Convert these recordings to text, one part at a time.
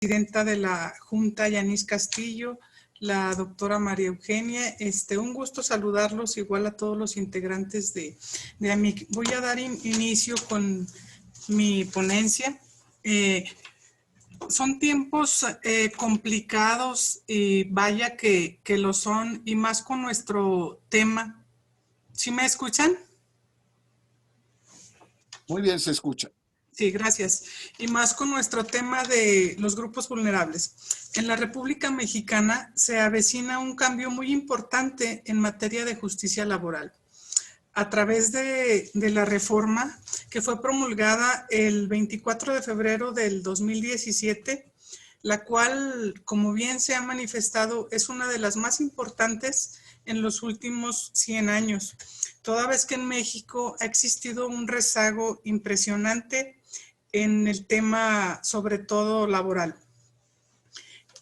Presidenta de la Junta, Yanis Castillo, la doctora María Eugenia. Un gusto saludarlos, igual a todos los integrantes de AMIC. Voy a dar inicio con mi ponencia. Son tiempos complicados y vaya que lo son, y más con nuestro tema. ¿Sí me escuchan? Muy bien, se escucha. Sí, gracias. Y más con nuestro tema de los grupos vulnerables. En la República Mexicana se avecina un cambio muy importante en materia de justicia laboral. A través de la reforma que fue promulgada el 24 de febrero del 2017, la cual, como bien se ha manifestado, es una de las más importantes en los últimos 100 años. Toda vez que en México ha existido un rezago impresionante en el tema, sobre todo laboral.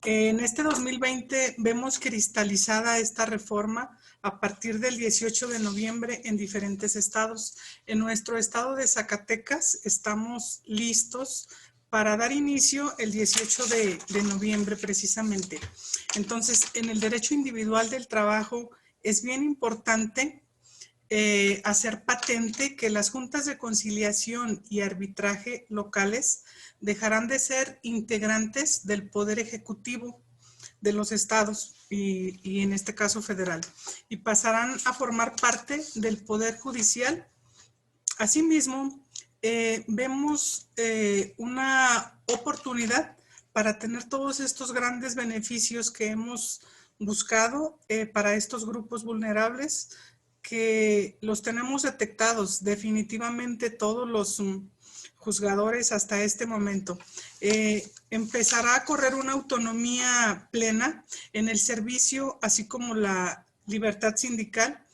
En este 2020 vemos cristalizada esta reforma a partir del 18 de noviembre en diferentes estados. En nuestro estado de Zacatecas estamos listos para dar inicio el 18 de noviembre precisamente. Entonces, en el derecho individual del trabajo es bien importante hacer patente que las juntas de conciliación y arbitraje locales dejarán de ser integrantes del Poder Ejecutivo de los estados y en este caso federal, y pasarán a formar parte del Poder Judicial. Asimismo, vemos una oportunidad para tener todos estos grandes beneficios que hemos buscado para estos grupos vulnerables, que los tenemos detectados definitivamente todos los juzgadores hasta este momento. Empezará a correr una autonomía plena en el servicio, así como la libertad sindical.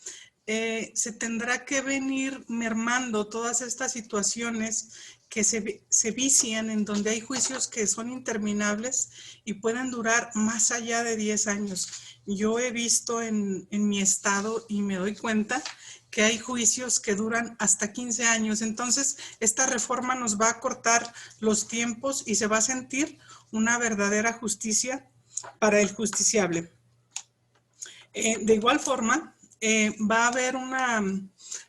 Se tendrá que venir mermando todas estas situaciones que se vician, en donde hay juicios que son interminables y pueden durar más allá de 10 años. Yo he visto en mi estado y me doy cuenta que hay juicios que duran hasta 15 años. Entonces, esta reforma nos va a cortar los tiempos y se va a sentir una verdadera justicia para el justiciable. De igual forma, va a haber una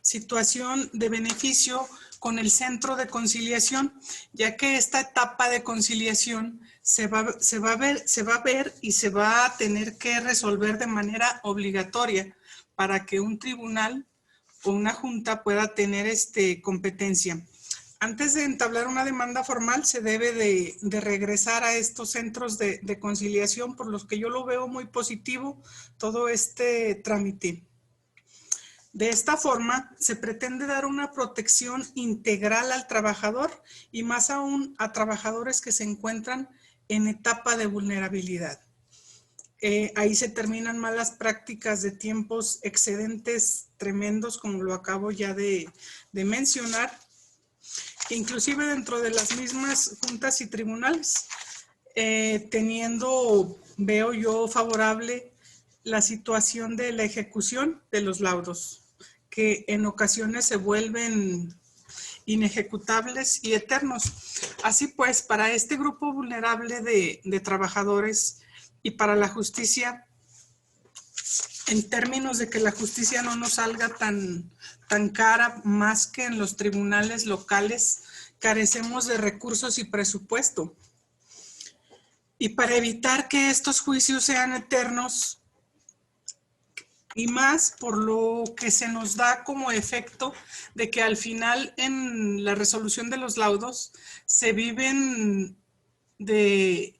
situación de beneficio con el centro de conciliación, ya que esta etapa de conciliación se va a ver y se va a tener que resolver de manera obligatoria para que un tribunal o una junta pueda tener competencia. Antes de entablar una demanda formal, se debe de regresar a estos centros de conciliación, por los que yo lo veo muy positivo todo este trámite. De esta forma, se pretende dar una protección integral al trabajador y más aún a trabajadores que se encuentran en etapa de vulnerabilidad. Ahí se terminan malas prácticas de tiempos excedentes tremendos, como lo acabo ya de mencionar, inclusive dentro de las mismas juntas y tribunales, veo yo favorable la situación de la ejecución de los laudos, que en ocasiones se vuelven inejecutables y eternos. Así pues, para este grupo vulnerable de trabajadores y para la justicia, en términos de que la justicia no nos salga tan cara, más que en los tribunales locales, carecemos de recursos y presupuesto. Y para evitar que estos juicios sean eternos, y más por lo que se nos da como efecto de que al final en la resolución de los laudos se viven de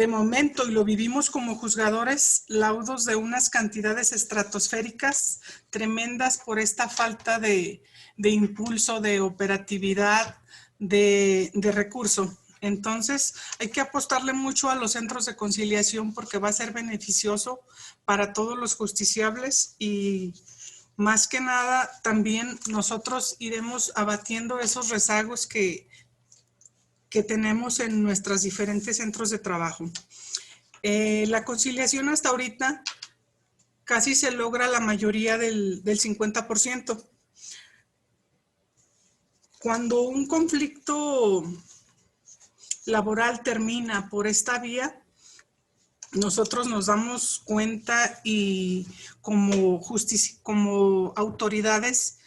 momento, y lo vivimos como juzgadores, laudos de unas cantidades estratosféricas tremendas por esta falta de impulso, de operatividad, de recurso. Entonces, hay que apostarle mucho a los centros de conciliación, porque va a ser beneficioso para todos los justiciables, y más que nada también nosotros iremos abatiendo esos rezagos que tenemos en nuestros diferentes centros de trabajo. La conciliación hasta ahorita casi se logra la mayoría del 50%. Cuando un conflicto laboral termina por esta vía, nosotros nos damos cuenta y como autoridades,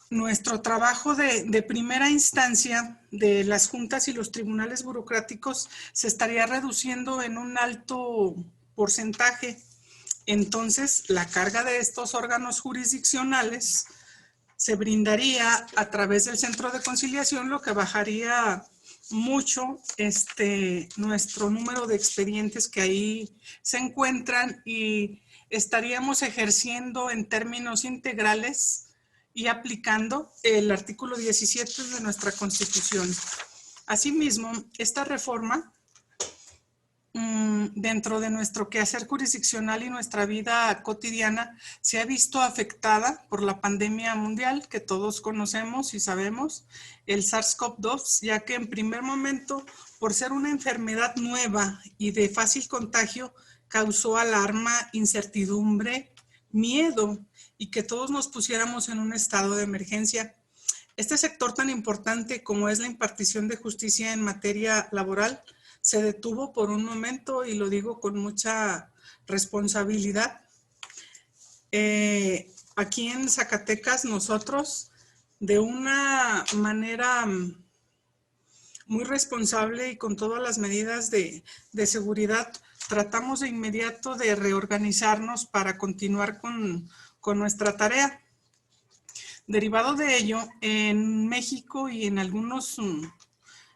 nuestro trabajo de primera instancia de las juntas y los tribunales burocráticos se estaría reduciendo en un alto porcentaje. Entonces, la carga de estos órganos jurisdiccionales se brindaría a través del centro de conciliación, lo que bajaría mucho nuestro número de expedientes que ahí se encuentran y estaríamos ejerciendo en términos integrales y aplicando el artículo 17 de nuestra Constitución. Asimismo, esta reforma, dentro de nuestro quehacer jurisdiccional y nuestra vida cotidiana, se ha visto afectada por la pandemia mundial que todos conocemos y sabemos, el SARS-CoV-2, ya que en primer momento, por ser una enfermedad nueva y de fácil contagio, causó alarma, incertidumbre, miedo y que todos nos pusiéramos en un estado de emergencia. Este sector tan importante como es la impartición de justicia en materia laboral se detuvo por un momento, y lo digo con mucha responsabilidad. Aquí en Zacatecas nosotros, de una manera muy responsable y con todas las medidas de seguridad, tratamos de inmediato de reorganizarnos para continuar con nuestra tarea. Derivado de ello, en México y en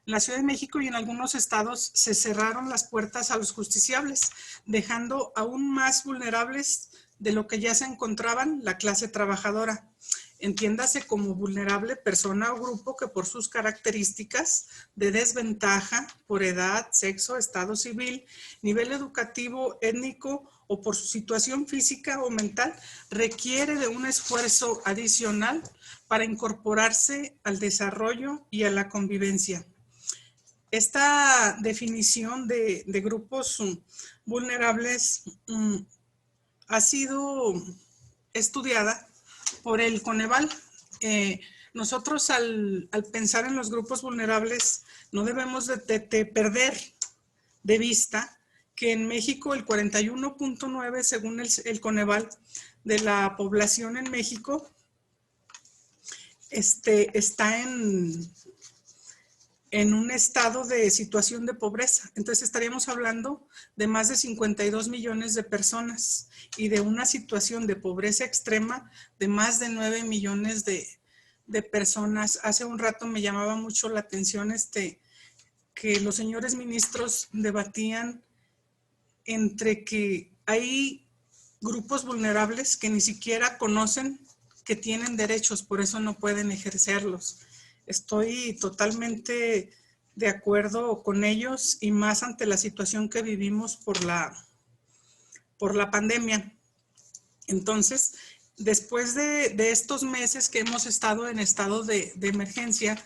la Ciudad de México y en algunos estados se cerraron las puertas a los justiciables, dejando aún más vulnerables de lo que ya se encontraban la clase trabajadora. Entiéndase como vulnerable persona o grupo que por sus características de desventaja, por edad, sexo, estado civil, nivel educativo, étnico o por su situación física o mental, requiere de un esfuerzo adicional para incorporarse al desarrollo y a la convivencia. Esta definición de grupos vulnerables ha sido estudiada por el Coneval. Nosotros al pensar en los grupos vulnerables no debemos de perder de vista que en México el 41.9, según el Coneval, de la población en México está en un estado de situación de pobreza. Entonces estaríamos hablando de más de 52 millones de personas y de una situación de pobreza extrema de más de 9 millones de personas. Hace un rato me llamaba mucho la atención que los señores ministros debatían entre que hay grupos vulnerables que ni siquiera conocen que tienen derechos, por eso no pueden ejercerlos. Estoy totalmente de acuerdo con ellos y más ante la situación que vivimos por la pandemia. Entonces, después de estos meses que hemos estado en estado de emergencia,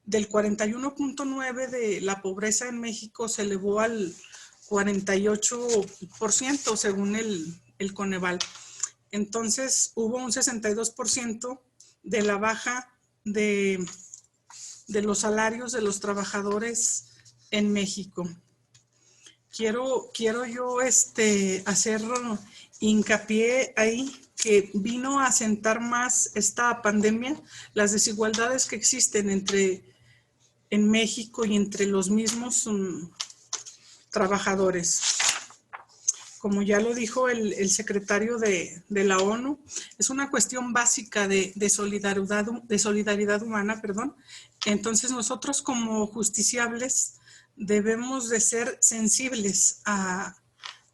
del 41.9 de la pobreza en México se elevó al 48% según el Coneval. Entonces, hubo un 62% de la baja de los salarios de los trabajadores en México. Quiero yo hacer hincapié ahí que vino a acentar más esta pandemia las desigualdades que existen en México y entre los mismos trabajadores. Como ya lo dijo el secretario de la ONU, es una cuestión básica de solidaridad humana, perdón. Entonces nosotros como justiciables debemos de ser sensibles a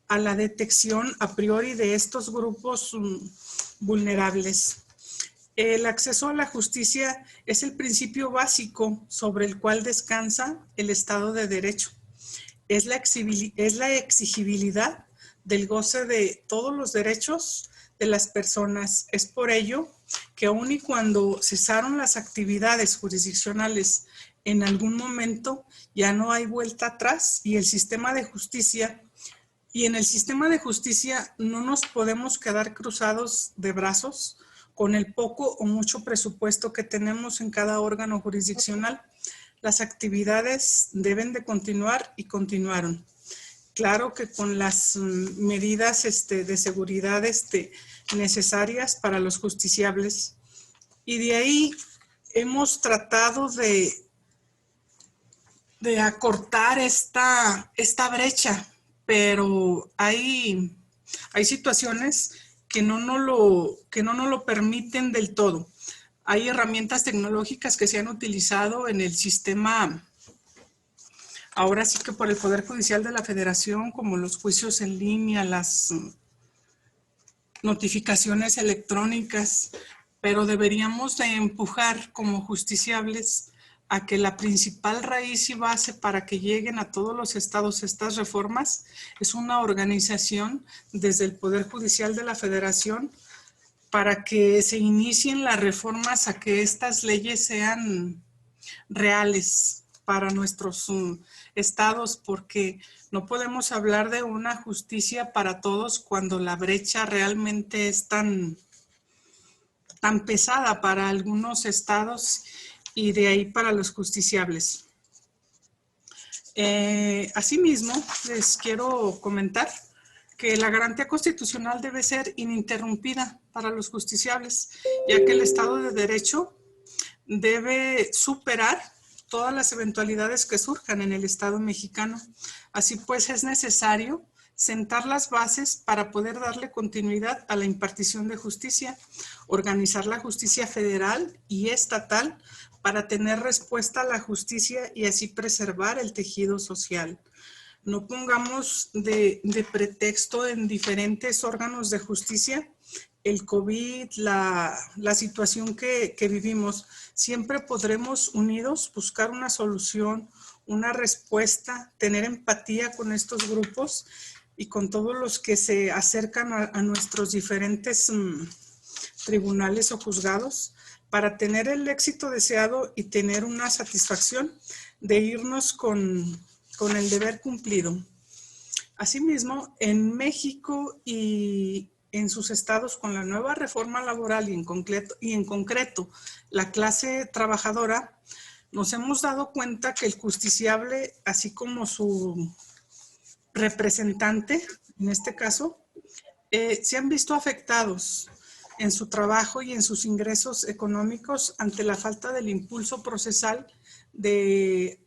la detección a priori de estos grupos vulnerables. El acceso a la justicia es el principio básico sobre el cual descansa el Estado de Derecho. Es la exigibilidad del goce de todos los derechos de las personas. Es por ello que aun y cuando cesaron las actividades jurisdiccionales en algún momento, ya no hay vuelta atrás y en el sistema de justicia no nos podemos quedar cruzados de brazos con el poco o mucho presupuesto que tenemos en cada órgano jurisdiccional. Las actividades deben de continuar y continuaron. Claro que con las medidas de seguridad necesarias para los justiciables. Y de ahí hemos tratado de acortar esta brecha, pero hay situaciones que no nos lo permiten del todo. Hay herramientas tecnológicas que se han utilizado en el sistema, ahora sí que por el Poder Judicial de la Federación, como los juicios en línea, las notificaciones electrónicas, pero deberíamos de empujar como justiciables a que la principal raíz y base para que lleguen a todos los estados estas reformas es una organización desde el Poder Judicial de la Federación para que se inicien las reformas a que estas leyes sean reales para nuestros estados, porque no podemos hablar de una justicia para todos cuando la brecha realmente es tan pesada para algunos estados y de ahí para los justiciables. Asimismo, les quiero comentar que la garantía constitucional debe ser ininterrumpida para los justiciables, ya que el Estado de Derecho debe superar todas las eventualidades que surjan en el Estado mexicano. Así pues, es necesario sentar las bases para poder darle continuidad a la impartición de justicia, organizar la justicia federal y estatal para tener respuesta a la justicia y así preservar el tejido social. No pongamos de pretexto en diferentes órganos de justicia el COVID, la situación que vivimos. Siempre podremos unidos buscar una solución, una respuesta, tener empatía con estos grupos y con todos los que se acercan a nuestros diferentes tribunales o juzgados para tener el éxito deseado y tener una satisfacción de irnos con el deber cumplido. Asimismo, en México y en sus estados, con la nueva reforma laboral y en concreto la clase trabajadora, nos hemos dado cuenta que el justiciable, así como su representante, en este caso, se han visto afectados en su trabajo y en sus ingresos económicos ante la falta del impulso procesal de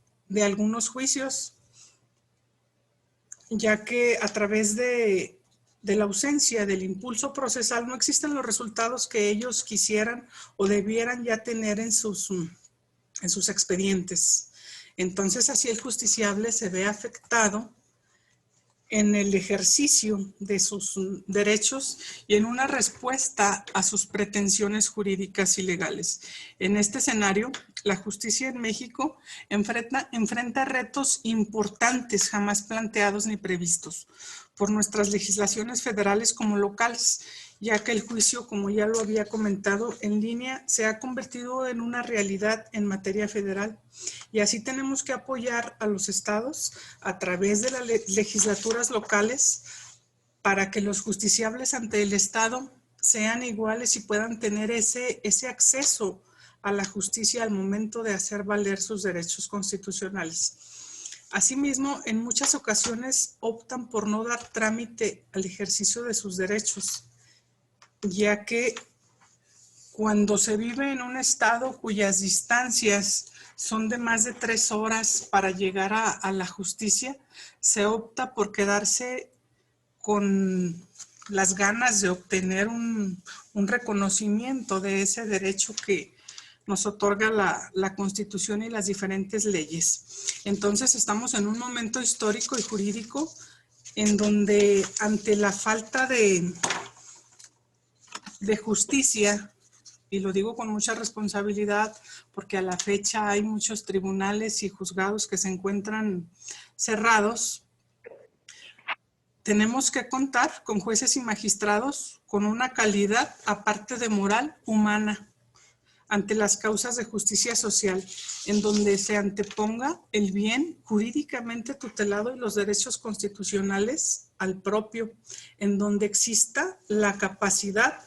algunos juicios, ya que a través de la ausencia del impulso procesal no existen los resultados que ellos quisieran o debieran ya tener en sus expedientes. Entonces, así el justiciable se ve afectado en el ejercicio de sus derechos y en una respuesta a sus pretensiones jurídicas y legales. En este escenario, la justicia en México enfrenta retos importantes jamás planteados ni previstos por nuestras legislaciones federales como locales, ya que el juicio, como ya lo había comentado, en línea se ha convertido en una realidad en materia federal. Y así tenemos que apoyar a los estados a través de las legislaturas locales para que los justiciables ante el estado sean iguales y puedan tener ese acceso a la justicia al momento de hacer valer sus derechos constitucionales. Asimismo, en muchas ocasiones optan por no dar trámite al ejercicio de sus derechos, ya que cuando se vive en un estado cuyas distancias son de más de 3 horas para llegar a la justicia, se opta por quedarse con las ganas de obtener un reconocimiento de ese derecho que nos otorga la Constitución y las diferentes leyes. Entonces estamos en un momento histórico y jurídico en donde ante la falta de justicia, y lo digo con mucha responsabilidad porque a la fecha hay muchos tribunales y juzgados que se encuentran cerrados, tenemos que contar con jueces y magistrados con una calidad, aparte de moral, humana, ante las causas de justicia social, en donde se anteponga el bien jurídicamente tutelado y los derechos constitucionales al propio, en donde exista la capacidad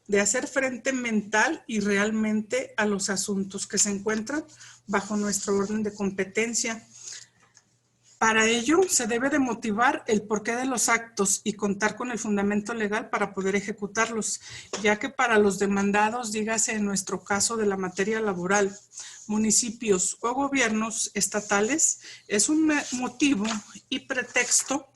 de hacer frente mental y realmente a los asuntos que se encuentran bajo nuestro orden de competencia. Para ello, se debe de motivar el porqué de los actos y contar con el fundamento legal para poder ejecutarlos, ya que para los demandados, dígase en nuestro caso de la materia laboral, municipios o gobiernos estatales, es un motivo y pretexto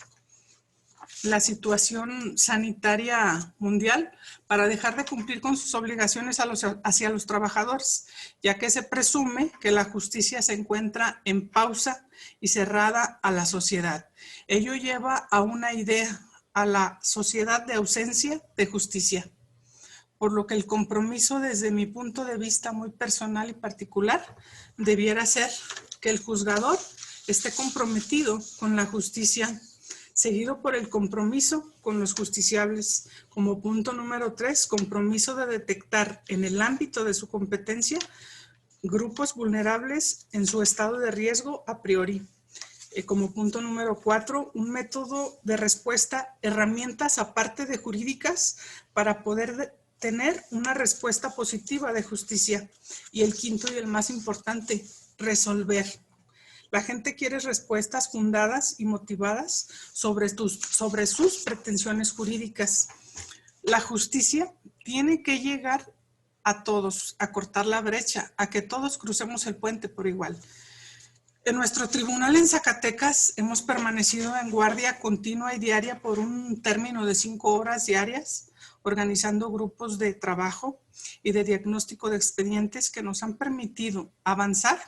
la situación sanitaria mundial para dejar de cumplir con sus obligaciones hacia los trabajadores, ya que se presume que la justicia se encuentra en pausa y cerrada a la sociedad. Ello lleva a una idea, a la sociedad de ausencia de justicia, por lo que el compromiso desde mi punto de vista muy personal y particular debiera ser que el juzgador esté comprometido con la justicia, seguido por el compromiso con los justiciables. Como punto número 3, compromiso de detectar en el ámbito de su competencia grupos vulnerables en su estado de riesgo a priori. Como punto número 4, un método de respuesta, herramientas aparte de jurídicas para poder tener una respuesta positiva de justicia. Y el quinto y el más importante, resolver. La gente quiere respuestas fundadas y motivadas sobre sus pretensiones jurídicas. La justicia tiene que llegar a todos, a cortar la brecha, a que todos crucemos el puente por igual. En nuestro tribunal en Zacatecas hemos permanecido en guardia continua y diaria por un término de 5 horas diarias, organizando grupos de trabajo y de diagnóstico de expedientes que nos han permitido avanzar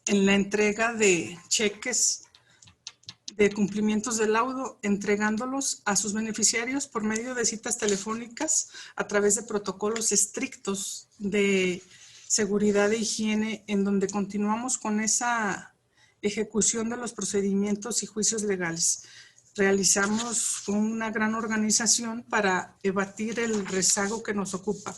en la entrega de cheques de cumplimientos de laudo, entregándolos a sus beneficiarios por medio de citas telefónicas a través de protocolos estrictos de seguridad e higiene, en donde continuamos con esa ejecución de los procedimientos y juicios legales. Realizamos una gran organización para evadir el rezago que nos ocupa.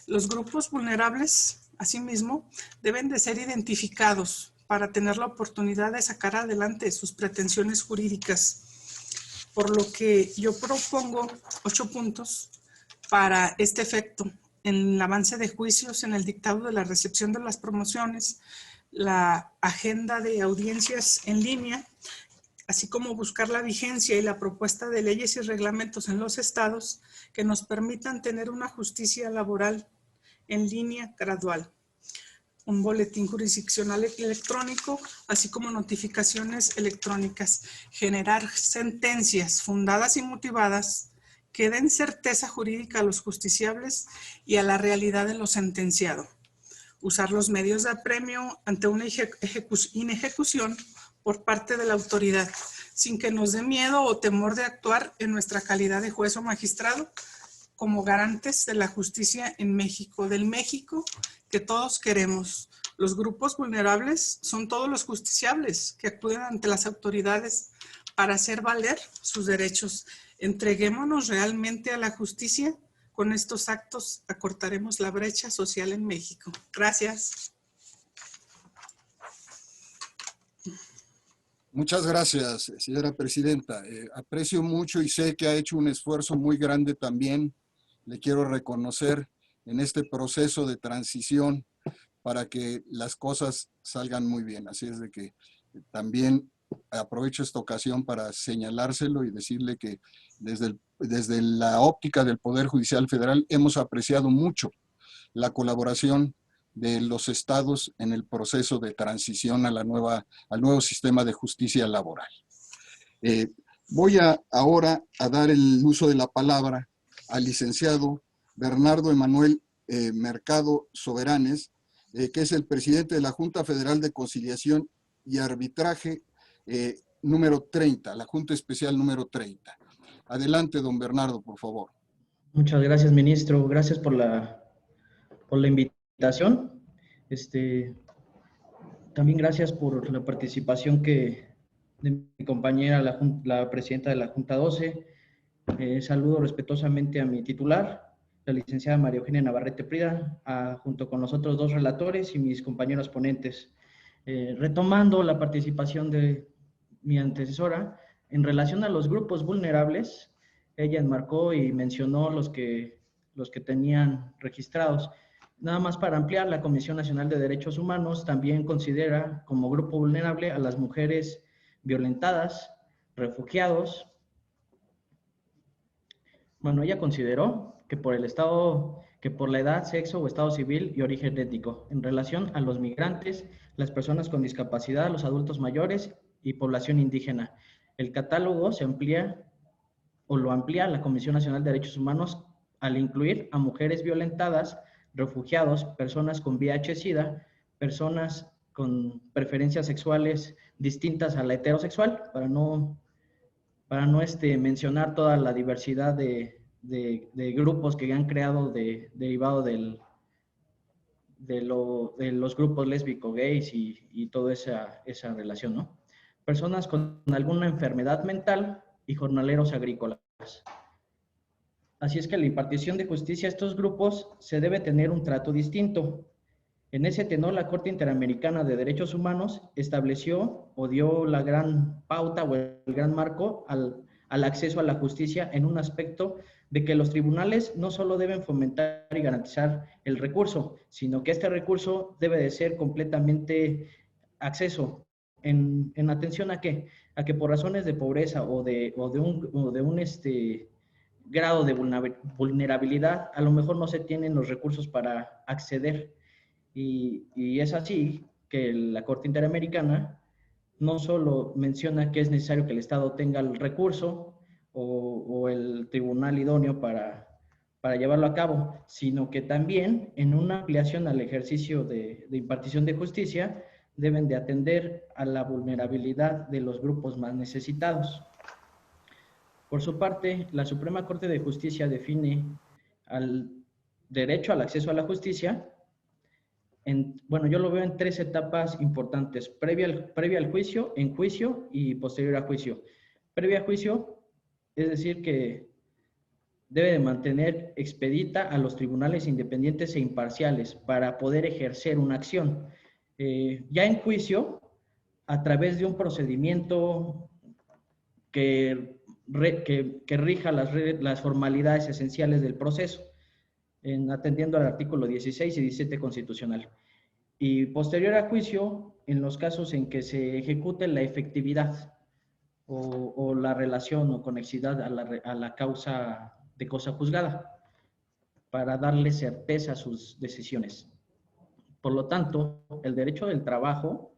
Los grupos vulnerables, asimismo, deben de ser identificados para tener la oportunidad de sacar adelante sus pretensiones jurídicas. Por lo que yo propongo 8 puntos para este efecto: en el avance de juicios, en el dictado de la recepción de las promociones, la agenda de audiencias en línea, así como buscar la vigencia y la propuesta de leyes y reglamentos en los estados que nos permitan tener una justicia laboral en línea gradual. Un boletín jurisdiccional electrónico, así como notificaciones electrónicas. Generar sentencias fundadas y motivadas que den certeza jurídica a los justiciables y a la realidad de lo sentenciado. Usar los medios de apremio ante una inejecución por parte de la autoridad, sin que nos dé miedo o temor de actuar en nuestra calidad de juez o magistrado, como garantes de la justicia en México, del México que todos queremos. Los grupos vulnerables son todos los justiciables que acuden ante las autoridades para hacer valer sus derechos. Entreguémonos realmente a la justicia. Con estos actos acortaremos la brecha social en México. Gracias. Muchas gracias, señora presidenta. Aprecio mucho y sé que ha hecho un esfuerzo muy grande también. Le quiero reconocer en este proceso de transición para que las cosas salgan muy bien. Así es de que también aprovecho esta ocasión para señalárselo y decirle que desde la óptica del Poder Judicial Federal hemos apreciado mucho la colaboración de los estados en el proceso de transición a al nuevo sistema de justicia laboral. Voy ahora a dar el uso de la palabra al licenciado Bernardo Emanuel Mercado Soberanes, que es el presidente de la Junta Federal de Conciliación y Arbitraje número 30, la Junta Especial número 30. Adelante, don Bernardo, por favor. Muchas gracias, ministro. Gracias por la invitación. También gracias por la participación de mi compañera, la presidenta de la Junta 12. Saludo respetuosamente a mi titular, la licenciada María Eugenia Navarrete Prida, junto con los otros 2 relatores y mis compañeros ponentes. Retomando la participación de mi antecesora, en relación a los grupos vulnerables, ella enmarcó y mencionó los que tenían registrados. Nada más para ampliar, la Comisión Nacional de Derechos Humanos también considera como grupo vulnerable a las mujeres violentadas, refugiados. Bueno, ella consideró que por el estado, que por la edad, sexo o estado civil y origen étnico, en relación a los migrantes, las personas con discapacidad, los adultos mayores y población indígena. El catálogo se amplía o lo amplía la Comisión Nacional de Derechos Humanos al incluir a mujeres violentadas, refugiados, personas con VIH-Sida, personas con preferencias sexuales distintas a la heterosexual, para no mencionar toda la diversidad de grupos que han creado derivado de los grupos lésbicos, gays y toda esa relación, ¿no? Personas con alguna enfermedad mental y jornaleros agrícolas. Así es que la impartición de justicia a estos grupos se debe tener un trato distinto. En ese tenor, la Corte Interamericana de Derechos Humanos estableció o dio la gran pauta o el gran marco al acceso a la justicia en un aspecto de que los tribunales no solo deben fomentar y garantizar el recurso, sino que este recurso debe de ser completamente acceso. ¿En atención a qué? A que por razones de pobreza o de un grado de vulnerabilidad, a lo mejor no se tienen los recursos para acceder. Y es así que la Corte Interamericana no solo menciona que es necesario que el Estado tenga el recurso o el tribunal idóneo para llevarlo a cabo, sino que también en una ampliación al ejercicio de impartición de justicia deben de atender a la vulnerabilidad de los grupos más necesitados. Por su parte, la Suprema Corte de Justicia define al derecho al acceso a la justicia bueno, yo lo veo en 3 etapas importantes: previa al juicio, en juicio y posterior a juicio. Previa a juicio, es decir, que debe de mantener expedita a los tribunales independientes e imparciales para poder ejercer una acción. Ya en juicio, a través de un procedimiento que rija las formalidades esenciales del proceso, atendiendo al artículo 16 y 17 constitucional. Y posterior a juicio, en los casos en que se ejecute la efectividad o la relación o conexidad a la causa de cosa juzgada, para darle certeza a sus decisiones. Por lo tanto, el derecho del trabajo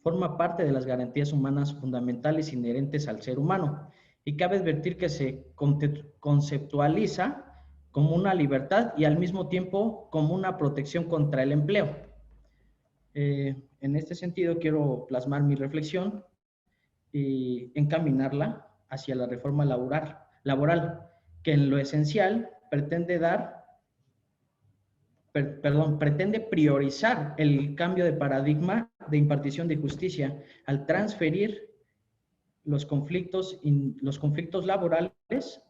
forma parte de las garantías humanas fundamentales inherentes al ser humano, y cabe advertir que se conceptualiza como una libertad y al mismo tiempo como una protección contra el empleo. En este sentido, quiero plasmar mi reflexión y encaminarla hacia la reforma laboral, que en lo esencial pretende priorizar el cambio de paradigma de impartición de justicia al transferir los conflictos laborales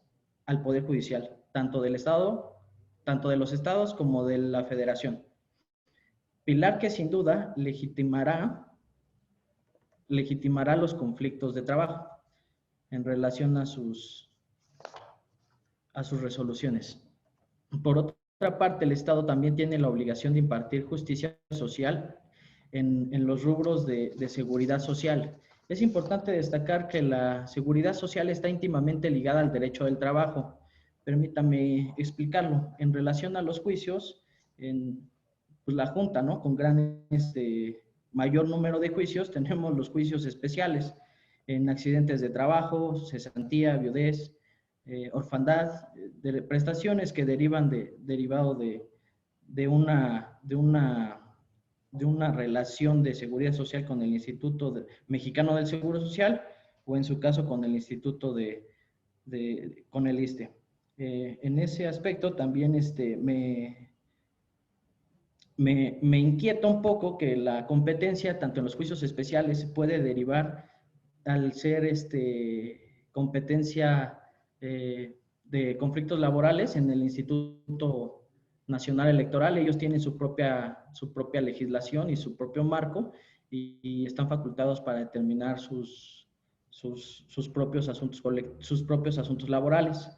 al Poder Judicial, tanto de los estados como de la Federación. Pilar que sin duda legitimará los conflictos de trabajo en relación a sus resoluciones. Por otra parte, el Estado también tiene la obligación de impartir justicia social en los rubros de seguridad social. Es importante destacar que la seguridad social está íntimamente ligada al derecho del trabajo. Permítame explicarlo. En relación a los juicios, pues la Junta, ¿no? Con mayor número de juicios, tenemos los juicios especiales en accidentes de trabajo, cesantía, viudez, orfandad, de prestaciones que derivan derivado de una relación de seguridad social con el Instituto Mexicano del Seguro Social, o en su caso con el Instituto con el ISSSTE. En ese aspecto también me inquieta un poco que la competencia, tanto en los juicios especiales, puede derivar al ser competencia de conflictos laborales en el Instituto Nacional Electoral. Ellos tienen su propia legislación y su propio marco y están facultados para determinar sus propios asuntos laborales.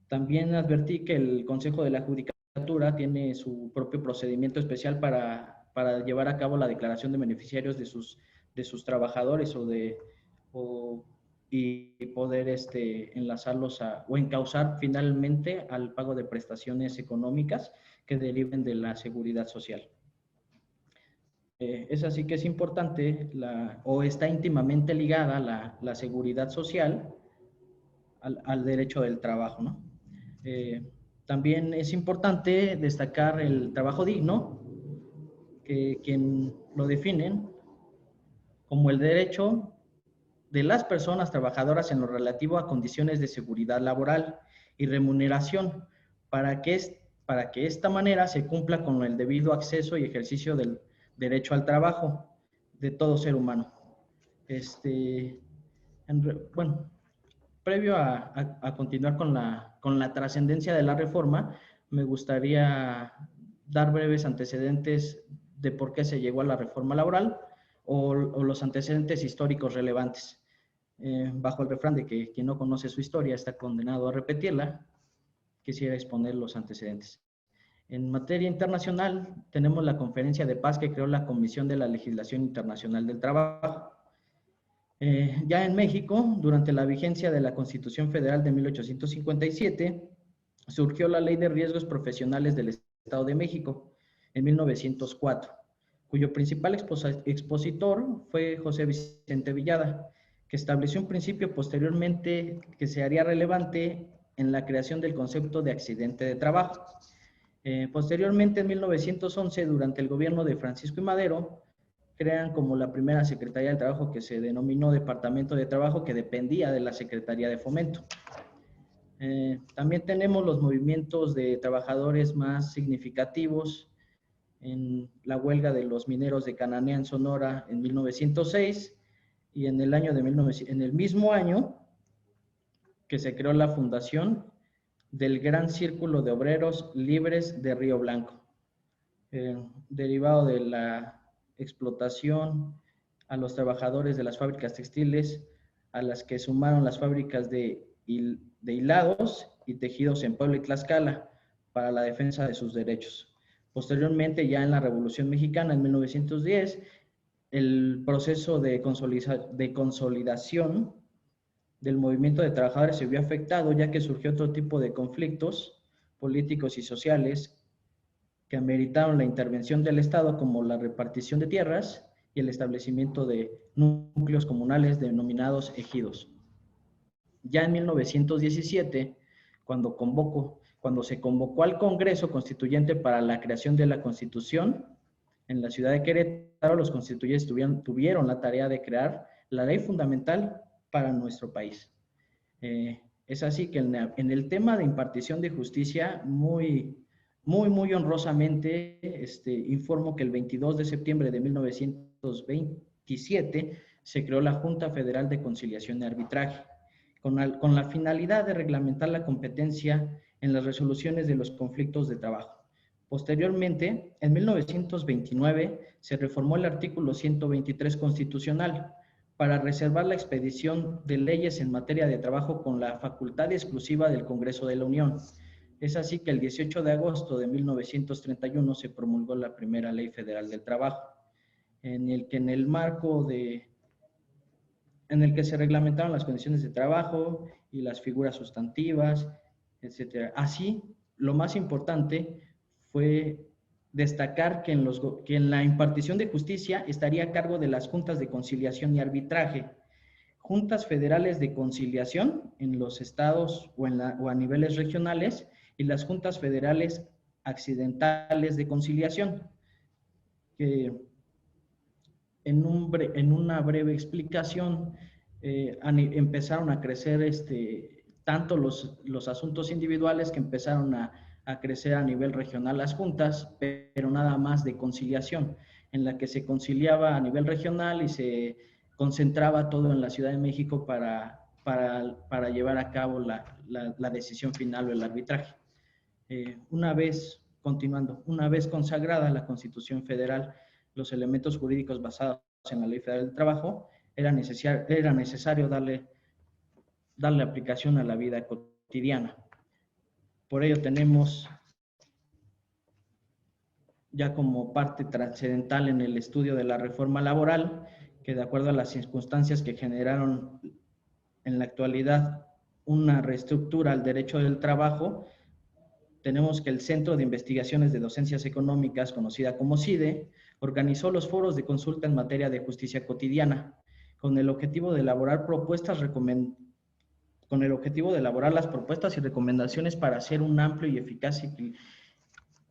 También advertí que el Consejo de la Judicatura tiene su propio procedimiento especial para llevar a cabo la declaración de beneficiarios de sus trabajadores y poder enlazarlos o encauzar finalmente al pago de prestaciones económicas que deriven de la seguridad social. Es así que es importante o está íntimamente ligada la seguridad social al derecho del trabajo, ¿no? También es importante destacar el trabajo digno, que quien lo definen como el derecho de las personas trabajadoras en lo relativo a condiciones de seguridad laboral y remuneración para que esta manera se cumpla con el debido acceso y ejercicio del derecho al trabajo de todo ser humano. Bueno, previo a continuar con la trascendencia de la reforma, me gustaría dar breves antecedentes de por qué se llegó a la reforma laboral o los antecedentes históricos relevantes. Bajo el refrán de que quien no conoce su historia está condenado a repetirla, quisiera exponer los antecedentes. En materia internacional, tenemos la Conferencia de Paz que creó la Comisión de la Legislación Internacional del Trabajo. Ya en México, durante la vigencia de la Constitución Federal de 1857, surgió la Ley de Riesgos Profesionales del Estado de México en 1904, cuyo principal expositor fue José Vicente Villada, que estableció un principio posteriormente que se haría relevante en la creación del concepto de accidente de trabajo. Posteriormente, en 1911, durante el gobierno de Francisco I. Madero, crean como la primera Secretaría del Trabajo, que se denominó Departamento de Trabajo, que dependía de la Secretaría de Fomento. También tenemos los movimientos de trabajadores más significativos en la huelga de los mineros de Cananea en Sonora en 1906 y en el mismo año que se creó la fundación del Gran Círculo de Obreros Libres de Río Blanco, derivado de la explotación a los trabajadores de las fábricas textiles, a las que sumaron las fábricas de hilados y tejidos en Puebla y Tlaxcala para la defensa de sus derechos. Posteriormente, ya en la Revolución Mexicana, en 1910, el proceso de consolidación del movimiento de trabajadores se vio afectado, ya que surgió otro tipo de conflictos políticos y sociales que ameritaron la intervención del Estado, como la repartición de tierras y el establecimiento de núcleos comunales denominados ejidos. Ya en 1917, cuando se convocó al Congreso Constituyente para la creación de la Constitución, en la ciudad de Querétaro, los constituyentes tuvieron la tarea de crear la ley fundamental para nuestro país. Es así que en el tema de impartición de justicia, muy honrosamente, informo que el 22 de septiembre de 1927 se creó la Junta Federal de Conciliación y Arbitraje, con la finalidad de reglamentar la competencia en las resoluciones de los conflictos de trabajo. Posteriormente, en 1929, se reformó el artículo 123 constitucional para reservar la expedición de leyes en materia de trabajo con la facultad exclusiva del Congreso de la Unión. Es así que el 18 de agosto de 1931 se promulgó la primera Ley Federal del Trabajo, en el que se reglamentaron las condiciones de trabajo y las figuras sustantivas, etc. Así, lo más importante fue destacar que en la impartición de justicia estaría a cargo de las juntas de conciliación y arbitraje, juntas federales de conciliación en los estados o a niveles regionales, y las juntas federales accidentales de conciliación, que en una breve explicación empezaron a crecer tanto los asuntos individuales, que empezaron a crecer a nivel regional las juntas, pero nada más de conciliación, en la que se conciliaba a nivel regional y se concentraba todo en la Ciudad de México para llevar a cabo la decisión final o el arbitraje. Una vez consagrada la Constitución Federal, los elementos jurídicos basados en la Ley Federal del Trabajo, era necesario darle aplicación a la vida cotidiana. Por ello tenemos ya como parte trascendental en el estudio de la reforma laboral, que de acuerdo a las circunstancias que generaron en la actualidad una reestructura al derecho del trabajo, tenemos que el Centro de Investigaciones de Docencias Económicas, conocida como CIDE, organizó los foros de consulta en materia de justicia cotidiana, con el objetivo de elaborar las propuestas y recomendaciones para hacer un amplio y eficaz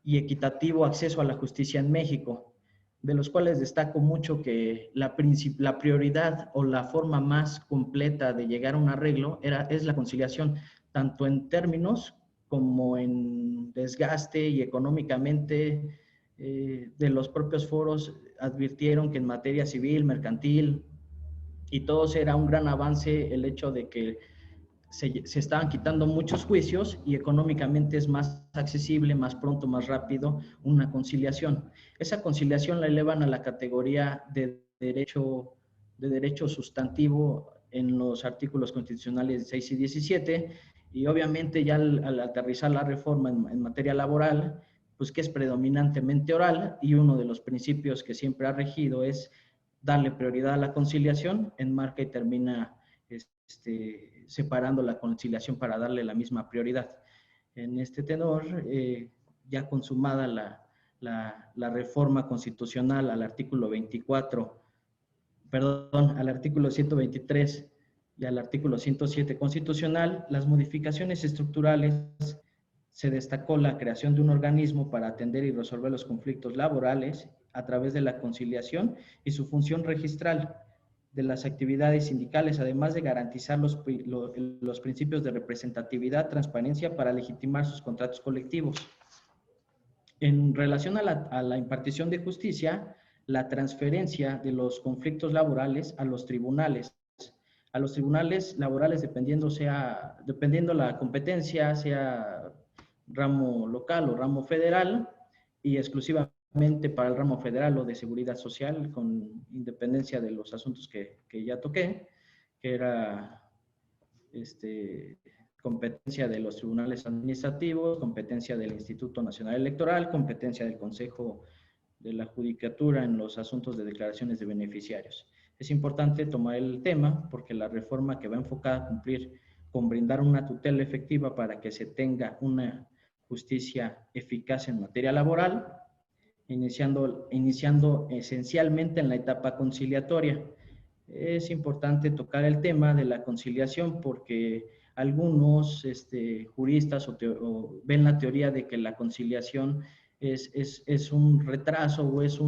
y equitativo acceso a la justicia en México, de los cuales destaco mucho que la prioridad o la forma más completa de llegar a un arreglo es la conciliación, tanto en términos como en desgaste y económicamente. De los propios foros advirtieron que en materia civil, mercantil y todos era un gran avance el hecho de que se estaban quitando muchos juicios y económicamente es más accesible, más pronto, más rápido una conciliación. Esa conciliación la elevan a la categoría de derecho sustantivo en los artículos constitucionales 16 y 17, y obviamente ya al aterrizar la reforma en materia laboral, pues que es predominantemente oral, y uno de los principios que siempre ha regido es darle prioridad a la conciliación, enmarca y termina separando la conciliación para darle la misma prioridad. En este tenor, ya consumada la reforma constitucional al artículo 24, al artículo 123 y al artículo 107 constitucional, las modificaciones estructurales, se destacó la creación de un organismo para atender y resolver los conflictos laborales a través de la conciliación y su función registral de las actividades sindicales, además de garantizar los principios de representatividad, transparencia para legitimar sus contratos colectivos. En relación a la impartición de justicia, la transferencia de los conflictos laborales a los tribunales laborales, dependiendo la competencia, sea ramo local o ramo federal, y exclusivamente para el ramo federal o de seguridad social, con independencia de los asuntos que ya toqué, que era competencia de los tribunales administrativos, competencia del Instituto Nacional Electoral, competencia del Consejo de la Judicatura en los asuntos de declaraciones de beneficiarios. Es importante tomar el tema porque la reforma que va enfocada a cumplir con brindar una tutela efectiva para que se tenga una justicia eficaz en materia laboral, iniciando esencialmente en la etapa conciliatoria. Es importante tocar el tema de la conciliación porque algunos juristas ven la teoría de que la conciliación es un retraso o es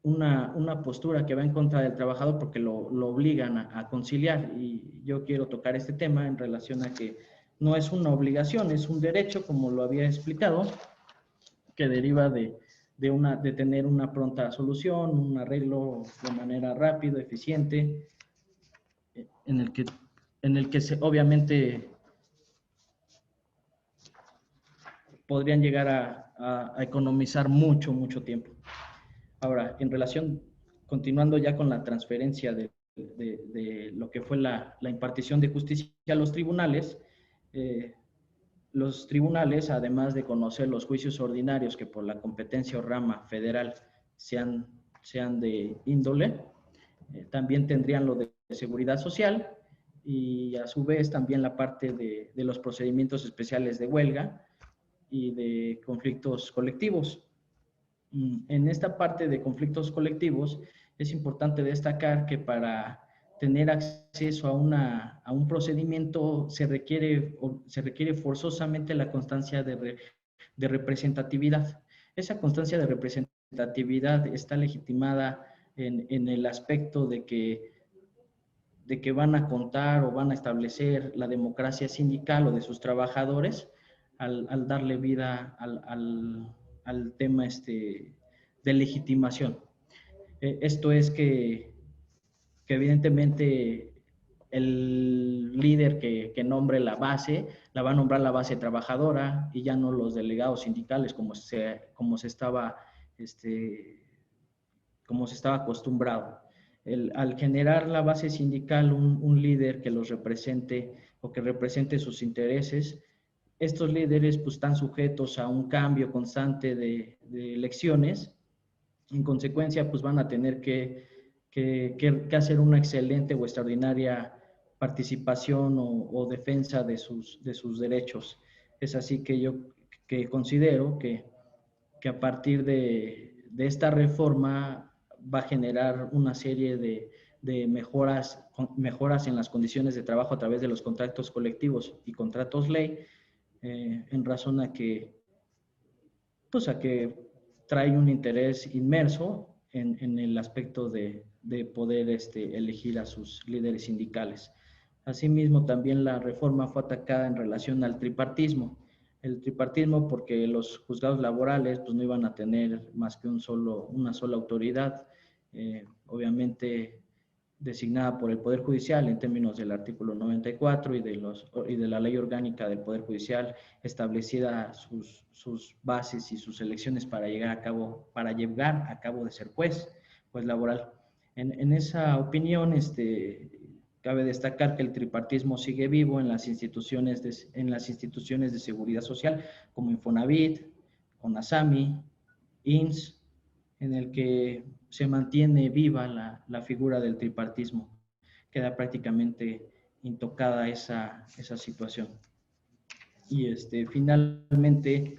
una postura que va en contra del trabajador porque lo obligan a conciliar, y yo quiero tocar este tema en relación a que no es una obligación, es un derecho, como lo había explicado, que deriva de tener una pronta solución, un arreglo de manera rápida, eficiente, en el que obviamente podrían llegar a economizar mucho tiempo. Ahora, continuando ya con la transferencia de lo que fue la impartición de justicia a los tribunales, además de conocer los juicios ordinarios que por la competencia o rama federal sean de índole, también tendrían lo de seguridad social y a su vez también la parte de los procedimientos especiales de huelga y de conflictos colectivos. En esta parte de conflictos colectivos es importante destacar que para tener acceso a un procedimiento se requiere forzosamente la constancia de representatividad. Esa constancia de representatividad está legitimada en el aspecto de que van a contar o van a establecer la democracia sindical o de sus trabajadores al darle vida al tema de legitimación. Esto es que evidentemente el líder que nombre la base, la va a nombrar la base trabajadora y ya no los delegados sindicales como se estaba acostumbrado. Al generar la base sindical un líder que los represente o que represente sus intereses, estos líderes pues están sujetos a un cambio constante de elecciones. En consecuencia, pues van a tener que hacer una excelente o extraordinaria participación o defensa de sus derechos. Es así que yo considero que a partir de esta reforma va a generar una serie de mejoras en las condiciones de trabajo a través de los contratos colectivos y contratos ley, en razón a que trae un interés inmerso en el aspecto de poder elegir a sus líderes sindicales. Asimismo, también la reforma fue atacada en relación al tripartismo. El tripartismo porque los juzgados laborales pues, no iban a tener más que una sola autoridad, obviamente designada por el Poder Judicial en términos del artículo 94 y de la Ley Orgánica del Poder Judicial, establecida sus bases y sus elecciones para llegar a cabo de ser juez laboral. En esa opinión, cabe destacar que el tripartismo sigue vivo en las instituciones de seguridad social como Infonavit, CONASAMI, IMSS, en el que se mantiene viva la figura del tripartismo. Queda prácticamente intocada esa situación. Y finalmente,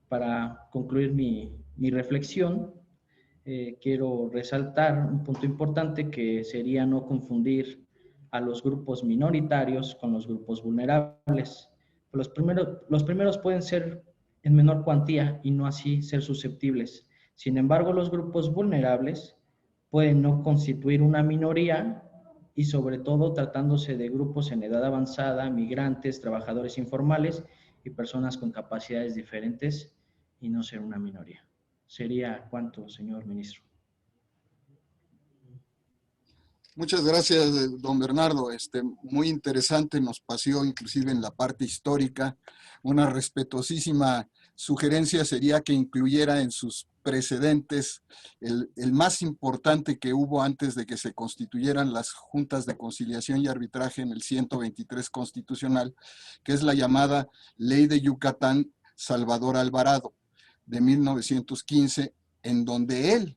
para concluir mi reflexión, quiero resaltar un punto importante que sería no confundir a los grupos minoritarios con los grupos vulnerables. Los primeros pueden ser en menor cuantía y no así ser susceptibles. Sin embargo, los grupos vulnerables pueden no constituir una minoría y sobre todo tratándose de grupos en edad avanzada, migrantes, trabajadores informales y personas con capacidades diferentes y no ser una minoría. ¿Sería cuánto, señor ministro? Muchas gracias, don Bernardo. Muy interesante, nos paseó inclusive en la parte histórica. Una respetuosísima sugerencia sería que incluyera en sus precedentes el más importante que hubo antes de que se constituyeran las juntas de conciliación y arbitraje en el 123 constitucional, que es la llamada Ley de Yucatán Salvador Alvarado de 1915, en donde él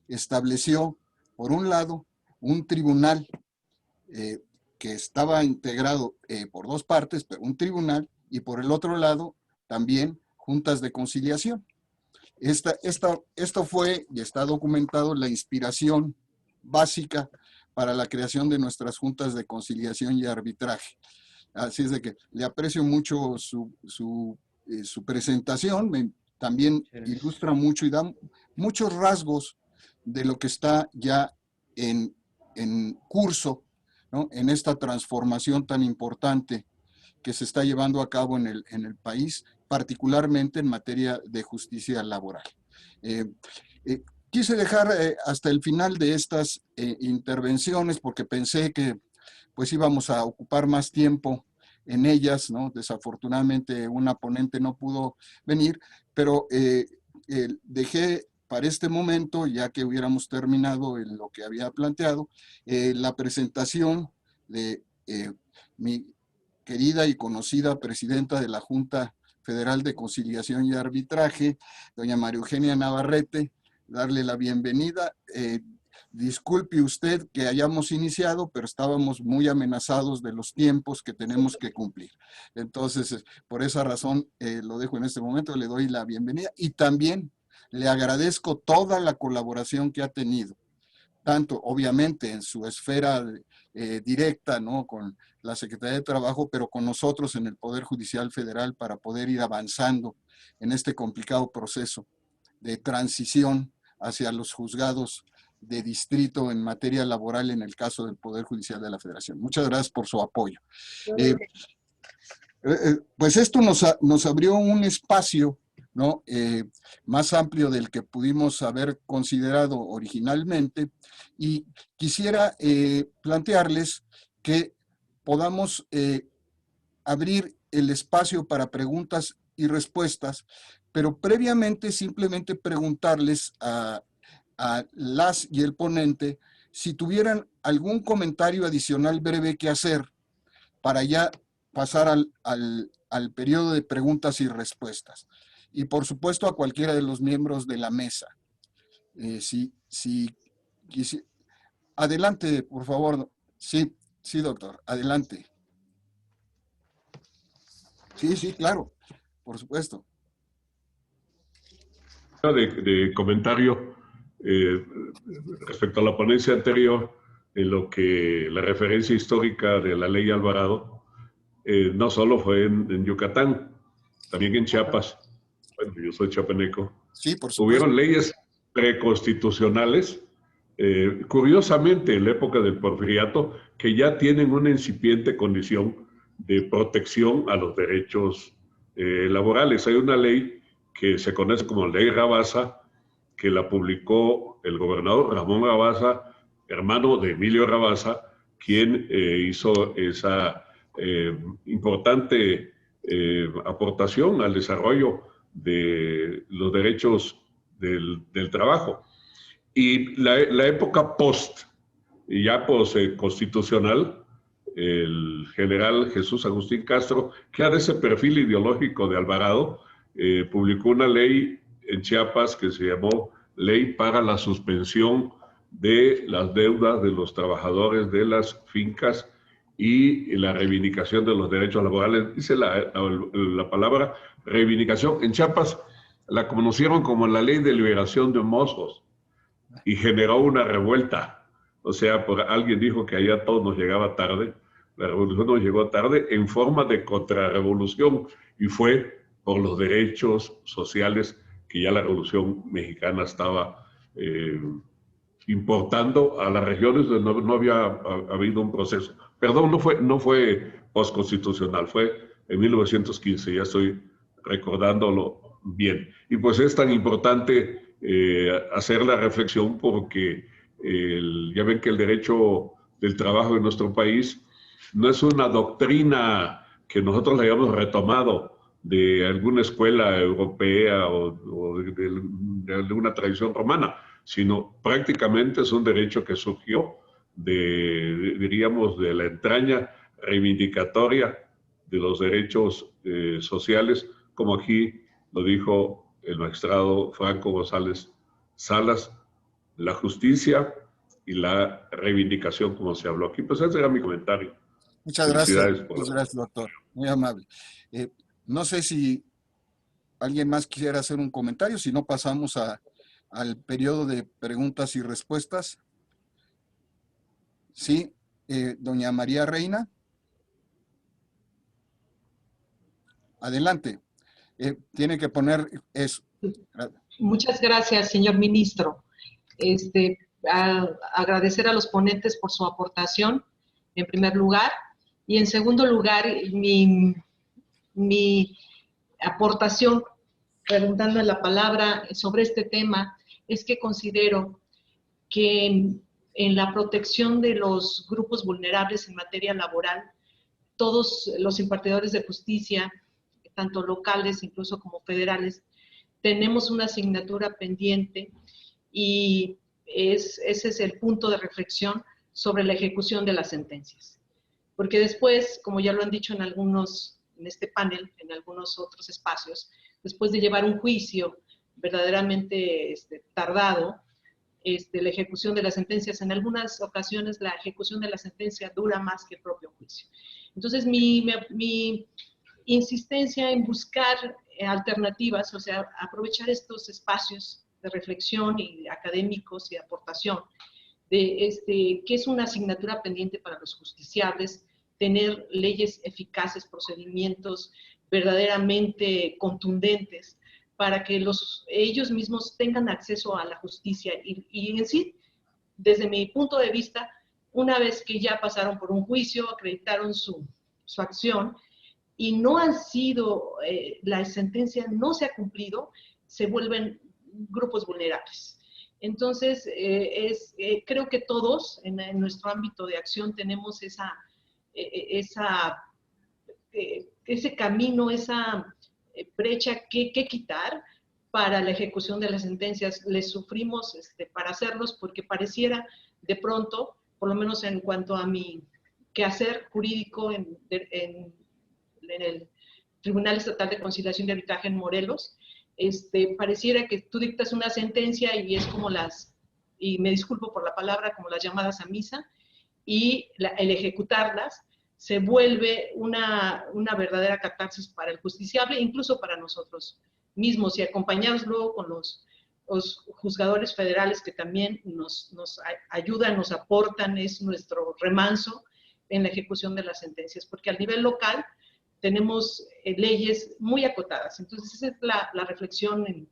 estableció, por un lado, un tribunal que estaba integrado por dos partes, pero un tribunal, y por el otro lado también juntas de conciliación. Esto fue, y está documentado, la inspiración básica para la creación de nuestras juntas de conciliación y arbitraje. Así es de que le aprecio mucho su presentación, también ilustra mucho y da muchos rasgos de lo que está ya en curso, ¿no? En esta transformación tan importante que se está llevando a cabo en el país, particularmente en materia de justicia laboral. Quise dejar hasta el final de estas intervenciones porque pensé que pues íbamos a ocupar más tiempo en ellas, ¿no? Desafortunadamente una ponente no pudo venir, pero dejé para este momento, ya que hubiéramos terminado en lo que había planteado, la presentación de mi querida y conocida presidenta de la Junta Federal de Conciliación y Arbitraje, doña María Eugenia Navarrete, darle la bienvenida. Disculpe usted que hayamos iniciado, pero estábamos muy amenazados de los tiempos que tenemos que cumplir. Entonces, por esa razón, lo dejo en este momento, le doy la bienvenida y también le agradezco toda la colaboración que ha tenido, tanto obviamente en su esfera directa, ¿no? Con la Secretaría de Trabajo, pero con nosotros en el Poder Judicial Federal para poder ir avanzando en este complicado proceso de transición hacia los juzgados de distrito en materia laboral en el caso del Poder Judicial de la Federación. Muchas gracias por su apoyo. Pues esto nos abrió un espacio, ¿no? Más amplio del que pudimos haber considerado originalmente, y quisiera plantearles que podamos abrir el espacio para preguntas y respuestas, pero previamente simplemente preguntarles a las y el ponente si tuvieran algún comentario adicional breve que hacer para ya pasar al periodo de preguntas y respuestas. Y por supuesto a cualquiera de los miembros de la mesa. Adelante, por favor. Sí, sí, doctor, adelante. Sí, claro, por supuesto. De comentario respecto a la ponencia anterior, en lo que la referencia histórica de la ley Alvarado no solo fue en Yucatán, también en Chiapas. Bueno, yo soy chiapaneco. Sí, por supuesto. Hubieron leyes preconstitucionales, curiosamente en la época del Porfiriato, que ya tienen una incipiente condición de protección a los derechos laborales. Hay una ley que se conoce como Ley Rabasa, que la publicó el gobernador Ramón Rabasa, hermano de Emilio Rabasa, quien hizo esa importante aportación al desarrollo de los derechos del trabajo. Y la época post, y ya post-constitucional, el general Jesús Agustín Castro, que era de ese perfil ideológico de Alvarado, publicó una ley en Chiapas que se llamó Ley para la Suspensión de las Deudas de los Trabajadores de las Fincas y la reivindicación de los derechos laborales. Dice la palabra reivindicación. En Chiapas la conocieron como la Ley de Liberación de Mozos y generó una revuelta. O sea, alguien dijo que allá todo nos llegaba tarde. La revolución nos llegó tarde en forma de contrarrevolución y fue por los derechos sociales que ya la Revolución Mexicana estaba importando a las regiones donde no había habido un proceso. Perdón, no fue postconstitucional, fue en 1915, ya estoy recordándolo bien. Y pues es tan importante hacer la reflexión porque ya ven que el derecho del trabajo en nuestro país no es una doctrina que nosotros la hayamos retomado de alguna escuela europea o de alguna tradición romana, sino prácticamente es un derecho que surgió diríamos, de la entraña reivindicatoria de los derechos sociales, como aquí lo dijo el magistrado Franco González Salas, la justicia y la reivindicación, como se habló aquí. Pues ese era mi comentario. Muchas gracias, doctor. Muy amable. No sé si alguien más quisiera hacer un comentario, si no pasamos al periodo de preguntas y respuestas. Sí, doña María Reina. Adelante. Tiene que poner eso. Muchas gracias, señor ministro. Agradecer a los ponentes por su aportación, en primer lugar. Y en segundo lugar, mi aportación, preguntando la palabra sobre este tema, es que considero que en la protección de los grupos vulnerables en materia laboral, todos los impartidores de justicia, tanto locales incluso como federales, tenemos una asignatura pendiente y ese es el punto de reflexión sobre la ejecución de las sentencias. Porque después, como ya lo han dicho en este panel, en algunos otros espacios, después de llevar un juicio verdaderamente tardado, la ejecución de las sentencias, en algunas ocasiones la ejecución de la sentencia dura más que el propio juicio. Entonces, mi insistencia en buscar alternativas, o sea, aprovechar estos espacios de reflexión y académicos y de aportación, que es una asignatura pendiente para los justiciables, tener leyes eficaces, procedimientos verdaderamente contundentes, para que ellos mismos tengan acceso a la justicia y en sí, desde mi punto de vista, una vez que ya pasaron por un juicio, acreditaron su acción y no han sido, la sentencia no se ha cumplido, se vuelven grupos vulnerables. Entonces, creo que todos en nuestro ámbito de acción tenemos ese camino, esa brecha que quitar para la ejecución de las sentencias. Les sufrimos para hacerlos porque pareciera de pronto, por lo menos en cuanto a mi quehacer jurídico en el Tribunal Estatal de Conciliación y Arbitraje en Morelos, pareciera que tú dictas una sentencia y es como y me disculpo por la palabra, como las llamadas a misa, y el ejecutarlas se vuelve una verdadera catarsis para el justiciable, incluso para nosotros mismos, y acompañados luego con los juzgadores federales que también nos ayudan, nos aportan, es nuestro remanso en la ejecución de las sentencias, porque al nivel local tenemos leyes muy acotadas. Entonces, esa es la reflexión, en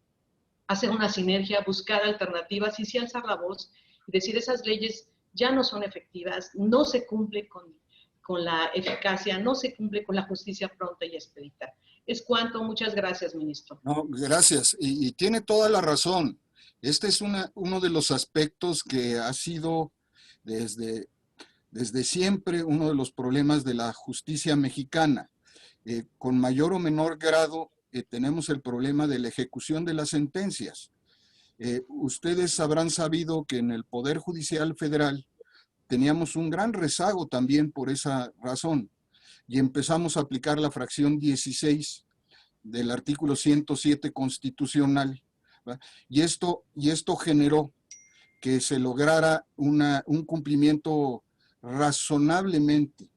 hacer una sinergia, buscar alternativas y sí alzar la voz y decir esas leyes ya no son efectivas, no se cumple con la eficacia, no se cumple con la justicia pronta y expedita. Es cuanto. Muchas gracias, ministro. No, gracias. Y tiene toda la razón. Este es uno de los aspectos que ha sido desde siempre uno de los problemas de la justicia mexicana. Con mayor o menor grado tenemos el problema de la ejecución de las sentencias. Ustedes habrán sabido que en el Poder Judicial Federal teníamos un gran rezago también por esa razón y empezamos a aplicar la fracción 16 del artículo 107 constitucional, ¿verdad? Y esto generó que se lograra un cumplimiento razonablemente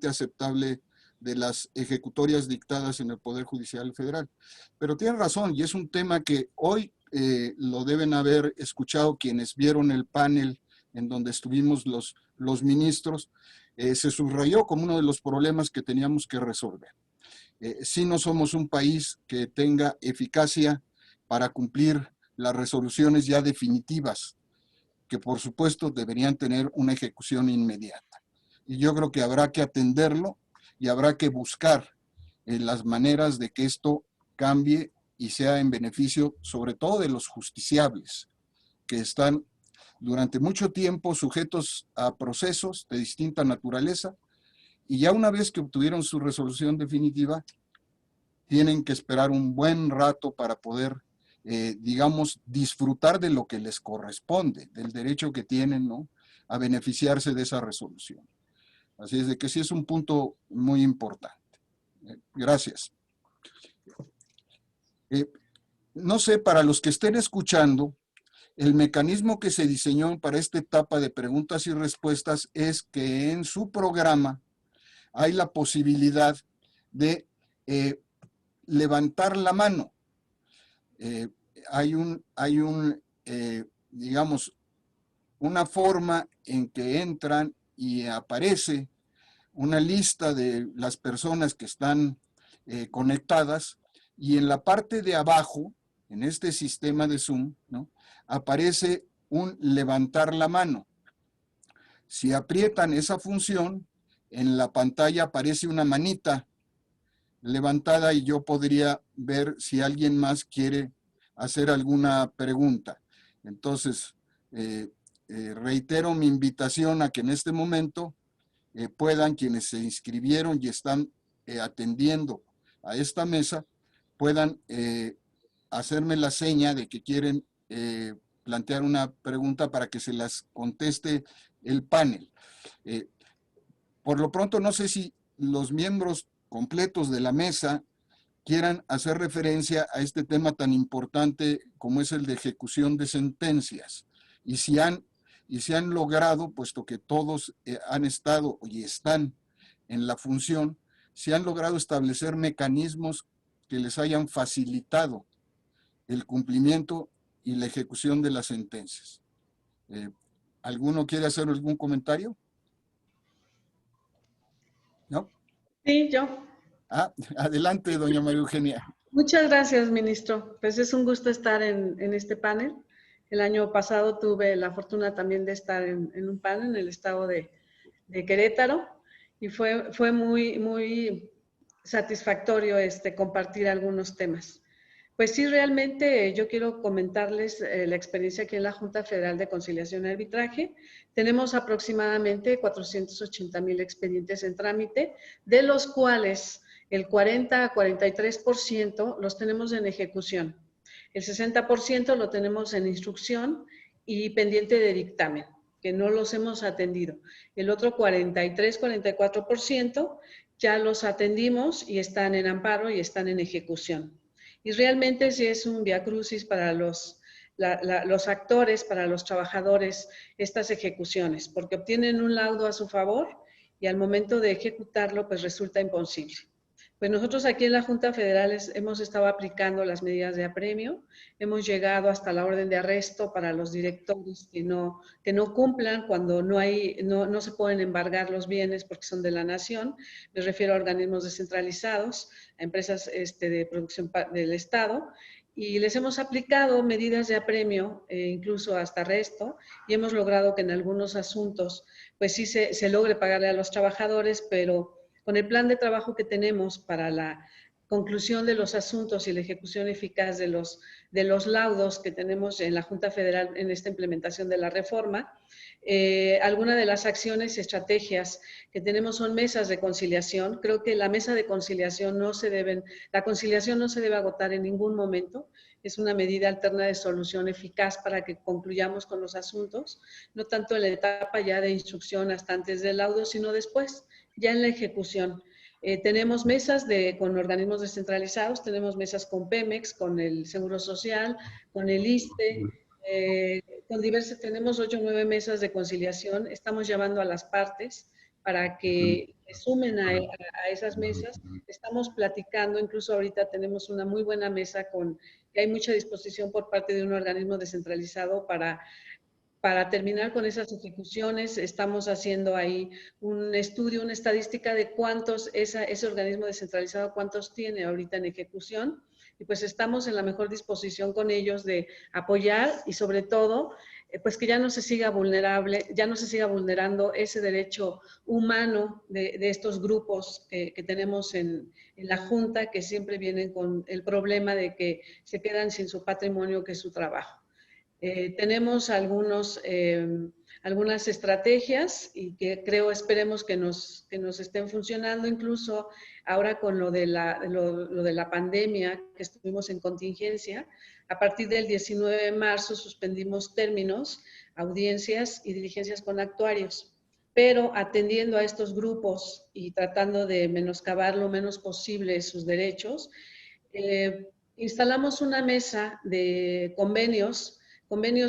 aceptable de las ejecutorias dictadas en el Poder Judicial Federal. Pero tienen razón, y es un tema que hoy lo deben haber escuchado quienes vieron el panel en donde estuvimos los ministros, se subrayó como uno de los problemas que teníamos que resolver. Si no somos un país que tenga eficacia para cumplir las resoluciones ya definitivas, que por supuesto deberían tener una ejecución inmediata. Y yo creo que habrá que atenderlo y habrá que buscar las maneras de que esto cambie y sea en beneficio sobre todo de los justiciables, que están durante mucho tiempo sujetos a procesos de distinta naturaleza, y ya una vez que obtuvieron su resolución definitiva, tienen que esperar un buen rato para poder, digamos, disfrutar de lo que les corresponde, del derecho que tienen, ¿no?, a beneficiarse de esa resolución. Así es de que sí es un punto muy importante. Gracias. No sé, para los que estén escuchando, el mecanismo que se diseñó para esta etapa de preguntas y respuestas es que en su programa hay la posibilidad de levantar la mano. Digamos, una forma en que entran y aparece una lista de las personas que están conectadas, y en la parte de abajo, en este sistema de Zoom, ¿no?, aparece un levantar la mano. Si aprietan esa función, en la pantalla aparece una manita levantada y yo podría ver si alguien más quiere hacer alguna pregunta. Entonces, reitero mi invitación a que en este momento puedan, quienes se inscribieron y están atendiendo a esta mesa, puedan hacerme la seña de que quieren plantear una pregunta para que se las conteste el panel. Por lo pronto, no sé si los miembros completos de la mesa quieran hacer referencia a este tema tan importante como es el de ejecución de sentencias, y si han logrado, puesto que todos han estado y están en la función, si han logrado establecer mecanismos que les hayan facilitado el cumplimiento y la ejecución de las sentencias. ¿Alguno quiere hacer algún comentario? ¿No? Sí, yo. Adelante, doña María Eugenia. Muchas gracias, ministro. Pues es un gusto estar en este panel. El año pasado tuve la fortuna también de estar en un panel en el estado de Querétaro, y fue muy satisfactorio compartir algunos temas. Pues sí, realmente yo quiero comentarles la experiencia aquí en la Junta Federal de Conciliación y Arbitraje. Tenemos aproximadamente 480,000 expedientes en trámite, de los cuales el 40 a 43% los tenemos en ejecución. El 60% lo tenemos en instrucción y pendiente de dictamen. que no los hemos atendido. El otro 43-44% ya los atendimos y están en amparo y están en ejecución. Y realmente sí es un viacrucis para los actores, para los trabajadores, estas ejecuciones, porque obtienen un laudo a su favor y al momento de ejecutarlo, pues resulta imposible. Pues nosotros aquí en la Junta Federal hemos estado aplicando las medidas de apremio, hemos llegado hasta la orden de arresto para los directores que no cumplan cuando no se pueden embargar los bienes porque son de la nación. Me refiero a organismos descentralizados, a empresas de producción del Estado, y les hemos aplicado medidas de apremio, incluso hasta arresto, y hemos logrado que en algunos asuntos, pues sí se logre pagarle a los trabajadores, pero con el plan de trabajo que tenemos para la conclusión de los asuntos y la ejecución eficaz de los laudos que tenemos en la Junta Federal en esta implementación de la reforma, algunas de las acciones y estrategias que tenemos son mesas de conciliación. Creo que la mesa de conciliación la conciliación no se debe agotar en ningún momento. Es una medida alterna de solución eficaz para que concluyamos con los asuntos, no tanto en la etapa ya de instrucción hasta antes del laudo, sino después, ya en la ejecución. Tenemos mesas con organismos descentralizados, tenemos mesas con Pemex, con el Seguro Social, con el ISSSTE, tenemos 8 o 9 mesas de conciliación. Estamos llamando a las partes para que se sumen a esas mesas. Estamos platicando, incluso ahorita tenemos una muy buena mesa que hay mucha disposición por parte de un organismo descentralizado para terminar con esas ejecuciones. Estamos haciendo ahí un estudio, una estadística de cuántos ese organismo descentralizado, cuántos tiene ahorita en ejecución, y pues estamos en la mejor disposición con ellos de apoyar y sobre todo, pues que ya no se siga vulnerando ese derecho humano de estos grupos que tenemos en la Junta, que siempre vienen con el problema de que se quedan sin su patrimonio, que es su trabajo. Tenemos algunas estrategias y que esperemos que nos estén funcionando, incluso ahora con lo de la pandemia, que estuvimos en contingencia. A partir del 19 de marzo suspendimos términos, audiencias y diligencias con actuarios, pero atendiendo a estos grupos y tratando de menoscabar lo menos posible sus derechos, instalamos una mesa de convenios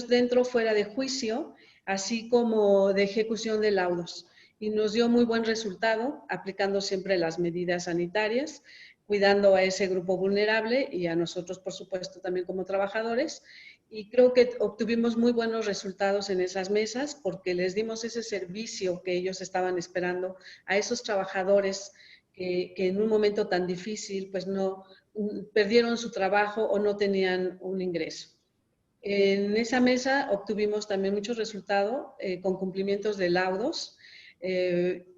dentro, fuera de juicio, así como de ejecución de laudos. Y nos dio muy buen resultado, aplicando siempre las medidas sanitarias, cuidando a ese grupo vulnerable y a nosotros, por supuesto, también como trabajadores. Y creo que obtuvimos muy buenos resultados en esas mesas porque les dimos ese servicio que ellos estaban esperando a esos trabajadores que en un momento tan difícil, pues no perdieron su trabajo o no tenían un ingreso. En esa mesa obtuvimos también mucho resultado con cumplimientos de laudos.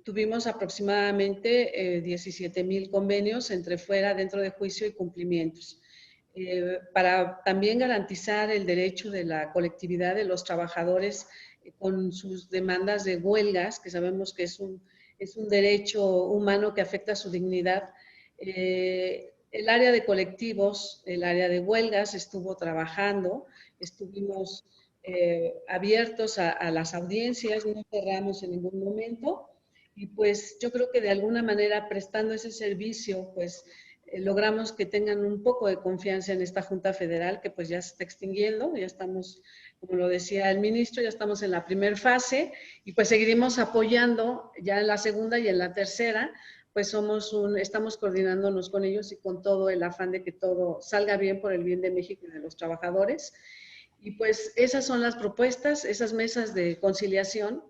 Tuvimos aproximadamente 17,000 convenios entre fuera, dentro de juicio y cumplimientos. Para también garantizar el derecho de la colectividad de los trabajadores con sus demandas de huelgas, que sabemos que es un derecho humano que afecta a su dignidad. El área de colectivos, el área de huelgas estuvo trabajando. Estuvimos abiertos a las audiencias, no cerramos en ningún momento y pues yo creo que de alguna manera prestando ese servicio pues logramos que tengan un poco de confianza en esta Junta Federal que pues ya se está extinguiendo, ya estamos, como lo decía el ministro, ya estamos en la primera fase y pues seguiremos apoyando ya en la segunda y en la tercera, pues estamos coordinándonos con ellos y con todo el afán de que todo salga bien por el bien de México y de los trabajadores. Y pues esas son las propuestas, esas mesas de conciliación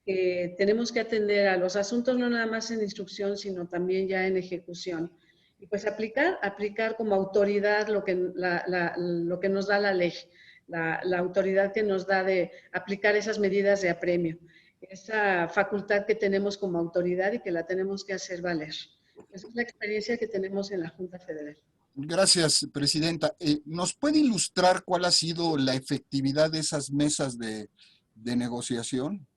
que tenemos que atender a los asuntos no nada más en instrucción, sino también ya en ejecución. Y pues aplicar como autoridad lo que nos da la ley, la autoridad que nos da de aplicar esas medidas de apremio, esa facultad que tenemos como autoridad y que la tenemos que hacer valer. Esa es la experiencia que tenemos en la Junta Federal. Gracias, Presidenta. ¿Nos puede ilustrar cuál ha sido la efectividad de esas mesas de negociación?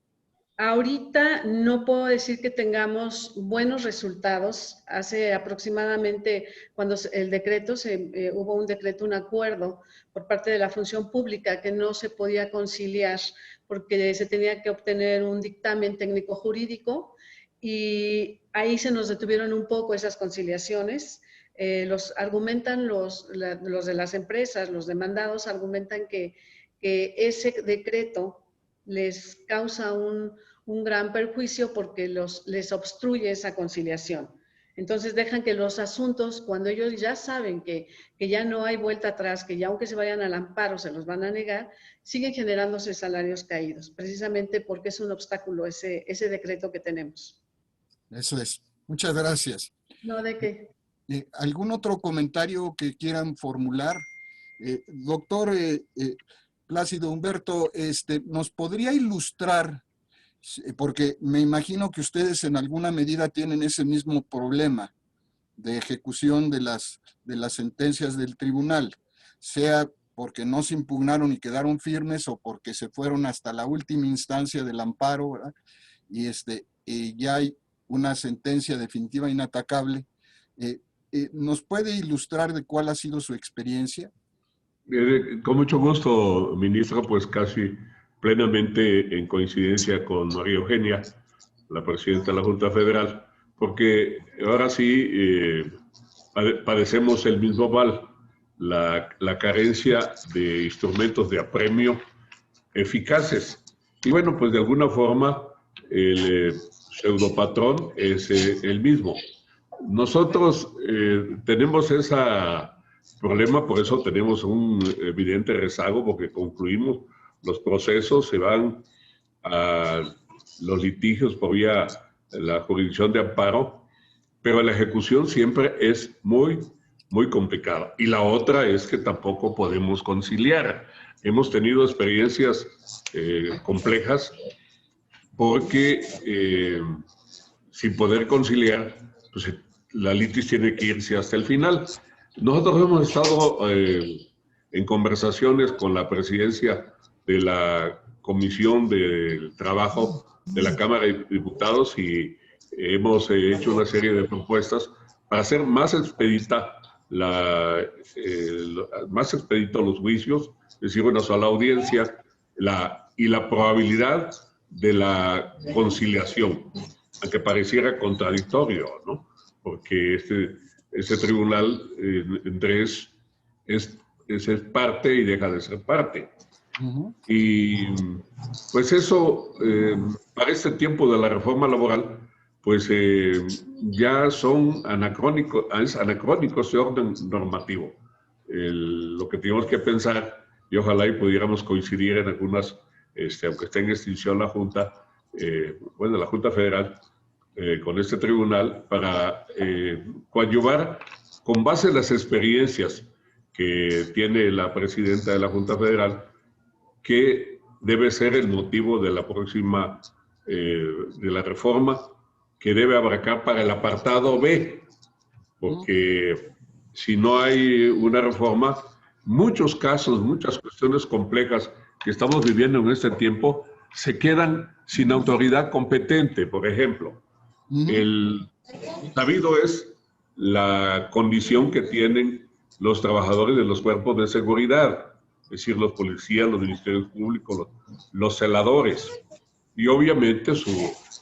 Ahorita no puedo decir que tengamos buenos resultados. Hace aproximadamente, cuando el decreto, hubo un decreto, un acuerdo por parte de la función pública que no se podía conciliar porque se tenía que obtener un dictamen técnico-jurídico y ahí se nos detuvieron un poco esas conciliaciones. Argumentan los de las empresas, los demandados, argumentan que ese decreto les causa un gran perjuicio porque les obstruye esa conciliación. Entonces dejan que los asuntos, cuando ellos ya saben que ya no hay vuelta atrás, que ya aunque se vayan al amparo se los van a negar, siguen generándose salarios caídos, precisamente porque es un obstáculo ese decreto que tenemos. Eso es. Muchas gracias. No, ¿de qué? ¿Algún otro comentario que quieran formular? Doctor Plácido Humberto, ¿nos podría ilustrar? Porque me imagino que ustedes en alguna medida tienen ese mismo problema de ejecución de las sentencias del tribunal, sea porque no se impugnaron y quedaron firmes o porque se fueron hasta la última instancia del amparo, ¿verdad? Y ya hay una sentencia definitiva inatacable. ¿Nos puede ilustrar de cuál ha sido su experiencia? Con mucho gusto, ministro, pues casi plenamente en coincidencia con María Eugenia, la presidenta de la Junta Federal, porque ahora sí padecemos el mismo mal, la carencia de instrumentos de apremio eficaces. Y bueno, pues de alguna forma el pseudopatrón es el mismo. Nosotros tenemos ese problema, por eso tenemos un evidente rezago, porque concluimos los procesos, se van a los litigios por vía la jurisdicción de amparo, pero la ejecución siempre es muy complicada. Y la otra es que tampoco podemos conciliar. Hemos tenido experiencias complejas porque sin poder conciliar, pues la litis tiene que irse hasta el final. Nosotros hemos estado en conversaciones con la presidencia de la Comisión del Trabajo de la Cámara de Diputados y hemos hecho una serie de propuestas para hacer más expeditos los juicios, es decir, una sola audiencia y la probabilidad de la conciliación, aunque pareciera contradictorio, ¿no? Porque este tribunal entre es parte y deja de ser parte. Y pues eso, para este tiempo de la reforma laboral, pues ya son anacrónicos de orden normativo. Lo que tenemos que pensar, y ojalá y pudiéramos coincidir en algunas, aunque esté en extinción la Junta, la Junta Federal, con este tribunal, para coadyuvar con base en las experiencias que tiene la presidenta de la Junta Federal, que debe ser el motivo de la próxima, de la reforma, que debe abarcar para el apartado B, porque si no hay una reforma, muchos casos, muchas cuestiones complejas que estamos viviendo en este tiempo se quedan sin autoridad competente. Por ejemplo, sabido es la condición que tienen los trabajadores de los cuerpos de seguridad, es decir, los policías, los ministerios públicos, los celadores. Y obviamente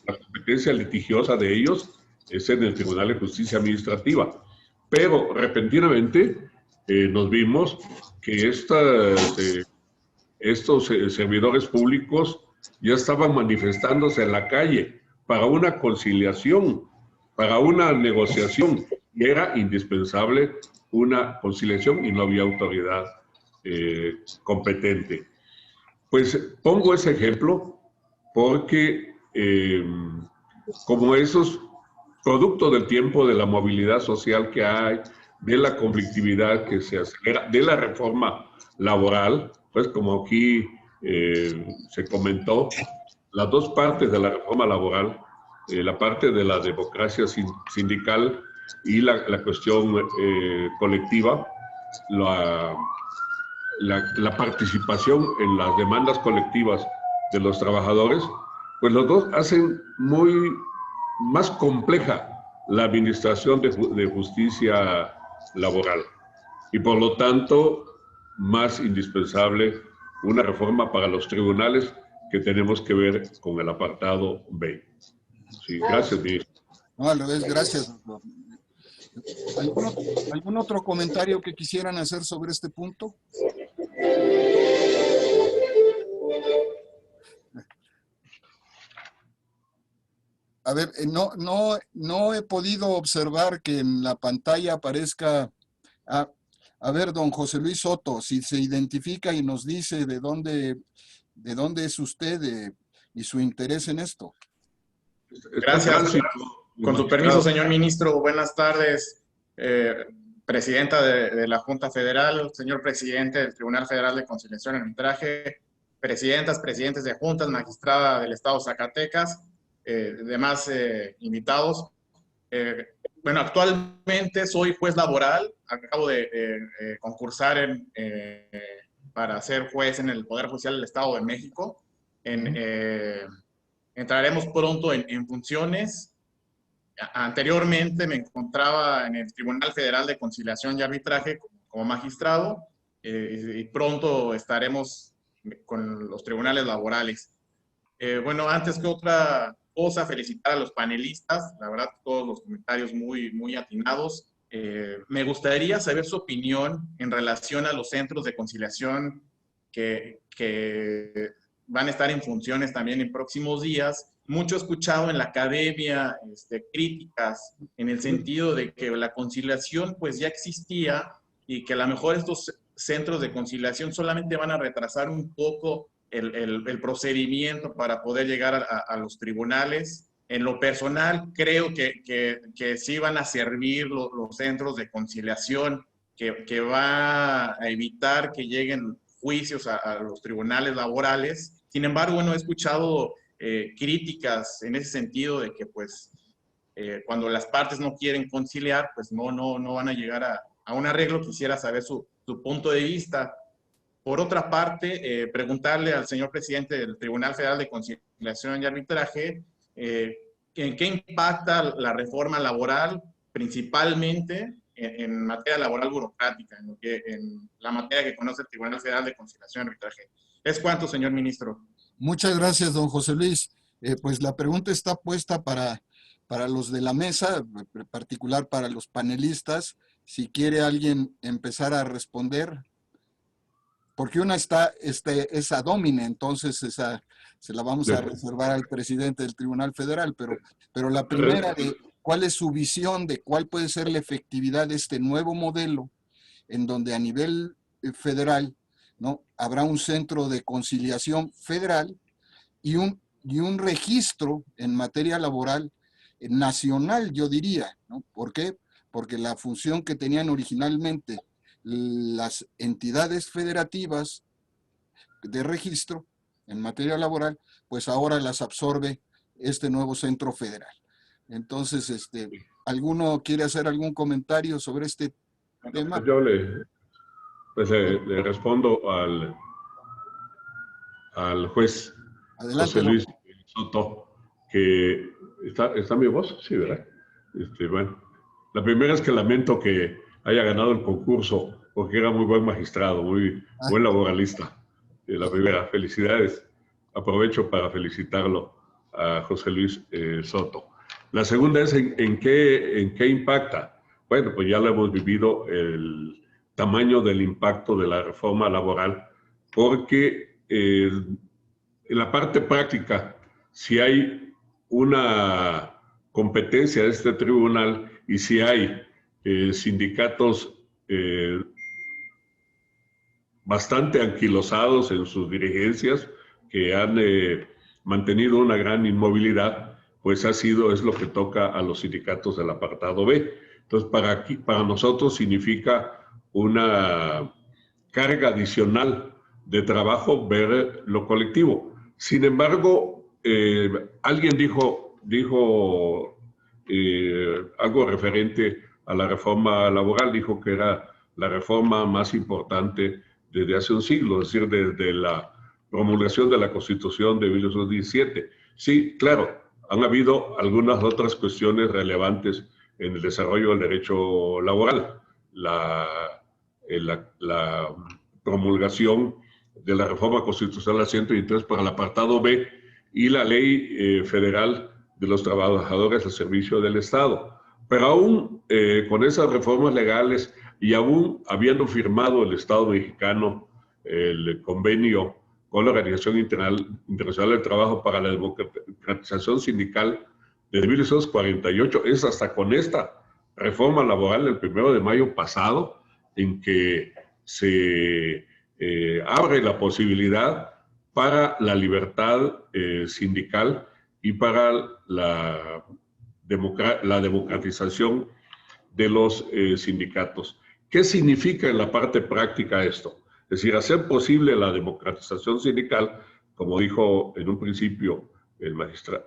la competencia litigiosa de ellos es en el Tribunal de Justicia Administrativa. Pero repentinamente nos vimos que estos servidores públicos ya estaban manifestándose en la calle para una conciliación, para una negociación, y era indispensable una conciliación y no había autoridad competente. Pues pongo ese ejemplo porque como esos productos del tiempo, de la movilidad social que hay, de la conflictividad que se acelera, de la reforma laboral, pues como aquí se comentó, las dos partes de la reforma laboral, la parte de la democracia sindical y la cuestión colectiva, la participación en las demandas colectivas de los trabajadores, pues los dos hacen más compleja la administración de justicia laboral y por lo tanto más indispensable una reforma para los tribunales que tenemos que ver con el apartado B. Sí, gracias, ministro. No, al revés, gracias, doctor. ¿Algún otro comentario que quisieran hacer sobre este punto? A ver, no he podido observar que en la pantalla aparezca... a ver, don José Luis Soto, si se identifica y nos dice de dónde es usted y su interés en esto. Gracias. Con su permiso, señor ministro, buenas tardes. Presidenta de la Junta Federal, señor presidente del Tribunal Federal de Conciliación y Arbitraje, presidentas, presidentes de juntas, magistrada del Estado de Zacatecas, demás invitados. Bueno, actualmente soy juez laboral, acabo de concursar para ser juez en el Poder Judicial del Estado de México. Entraremos pronto en funciones. Anteriormente me encontraba en el Tribunal Federal de Conciliación y Arbitraje como magistrado y pronto estaremos con los tribunales laborales. Bueno, antes que otra cosa, felicitar a los panelistas, la verdad todos los comentarios muy atinados. Me gustaría saber su opinión en relación a los centros de conciliación que van a estar en funciones también en próximos días. Mucho he escuchado en la academia críticas en el sentido de que la conciliación pues ya existía y que a lo mejor estos centros de conciliación solamente van a retrasar un poco el procedimiento para poder llegar a los tribunales. En lo personal, creo que sí van a servir los centros de conciliación, que va a evitar que lleguen juicios a los tribunales laborales. Sin embargo, no he escuchado críticas en ese sentido de que pues cuando las partes no quieren conciliar, pues no van a llegar a un arreglo. Quisiera saber su punto de vista. Por otra parte, preguntarle al señor presidente del Tribunal Federal de Conciliación y Arbitraje en qué impacta la reforma laboral, principalmente en materia laboral burocrática, en la materia que conoce el Tribunal Federal de Conciliación y Arbitraje. ¿Es cuánto, señor ministro? Muchas gracias, don José Luis. Pues la pregunta está puesta para los de la mesa, en particular para los panelistas. Si quiere alguien empezar a responder, porque una es ad hominem, entonces esa se la vamos a reservar al presidente del Tribunal Federal, pero la primera de cuál es su visión de cuál puede ser la efectividad de este nuevo modelo, en donde a nivel federal, ¿no?, habrá un centro de conciliación federal y un registro en materia laboral nacional, yo diría, ¿no? ¿Por qué? Porque la función que tenían originalmente las entidades federativas de registro en materia laboral, pues ahora las absorbe este nuevo centro federal. Entonces, ¿alguno quiere hacer algún comentario sobre este tema? Yo le respondo al juez. Adelante, José Luis Soto, que ¿está mi voz? Sí, ¿verdad? Bueno, la primera es que lamento que haya ganado el concurso, porque era muy buen magistrado, muy buen laboralista. La primera, felicidades. Aprovecho para felicitarlo a José Luis Soto. La segunda es en qué impacta. Bueno, pues ya lo hemos vivido, el tamaño del impacto de la reforma laboral, porque en la parte práctica, si hay una competencia de este tribunal y si hay sindicatos bastante anquilosados en sus dirigencias, que han mantenido una gran inmovilidad, pues es lo que toca a los sindicatos del apartado B. Entonces, para nosotros significa una carga adicional de trabajo ver lo colectivo. Sin embargo, alguien dijo algo referente a la reforma laboral, dijo que era la reforma más importante desde hace un siglo, es decir, desde la promulgación de la Constitución de 1917. Sí, claro, han habido algunas otras cuestiones relevantes en el desarrollo del derecho laboral. La promulgación de la reforma constitucional 123 para el apartado B y la ley federal de los trabajadores al servicio del Estado. Pero aún con esas reformas legales y aún habiendo firmado el Estado mexicano el convenio con la Organización Internacional del Trabajo para la Democratización Sindical de 1948, es hasta con esta reforma laboral del 1 de mayo pasado en que se abre la posibilidad para la libertad sindical y para la democratización de los sindicatos. ¿Qué significa en la parte práctica esto? Es decir, hacer posible la democratización sindical, como dijo en un principio el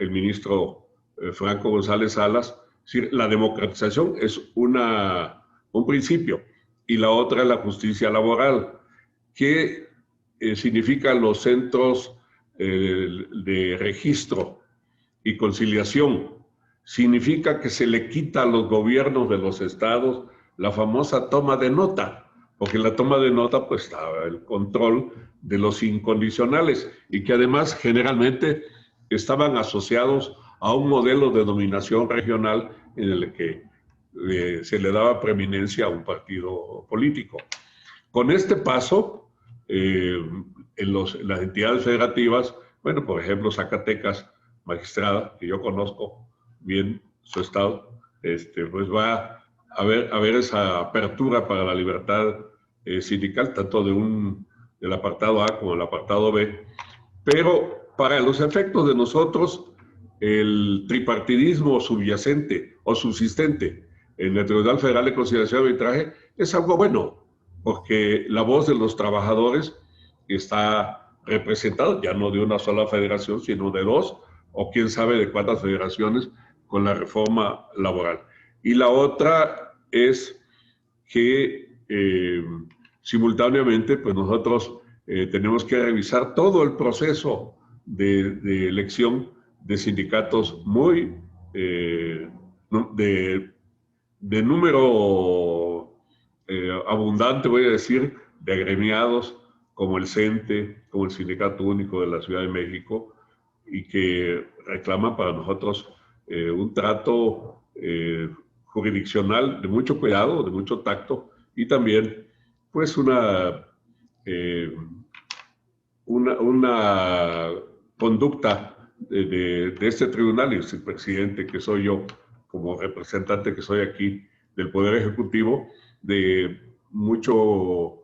ministro Franco González Salas, es decir, la democratización es un principio y la otra es la justicia laboral. ¿Qué significan los centros de registro y conciliación? Significa que se le quita a los gobiernos de los estados la famosa toma de nota, porque en la toma de nota pues estaba el control de los incondicionales y que además generalmente estaban asociados a un modelo de dominación regional en el que se le daba preeminencia a un partido político. Con este paso, en las entidades federativas, bueno, por ejemplo, Zacatecas, magistrada, que yo conozco bien su estado, pues va a haber esa apertura para la libertad sindical, tanto del apartado A como del apartado B. Pero para los efectos de nosotros, el tripartidismo subyacente o subsistente en el Tribunal Federal de Conciliación y Arbitraje es algo bueno, porque la voz de los trabajadores está representada, ya no de una sola federación, sino de dos, o quién sabe de cuántas federaciones, con la reforma laboral. Y la otra es que simultáneamente, pues nosotros tenemos que revisar todo el proceso de elección de sindicatos muy de número abundante, voy a decir, de agremiados, como el CENTE, como el Sindicato Único de la Ciudad de México, y que reclaman para nosotros un trato jurisdiccional de mucho cuidado, de mucho tacto, y también pues una conducta de este tribunal y el presidente que soy yo, como representante que soy aquí del Poder Ejecutivo, de mucho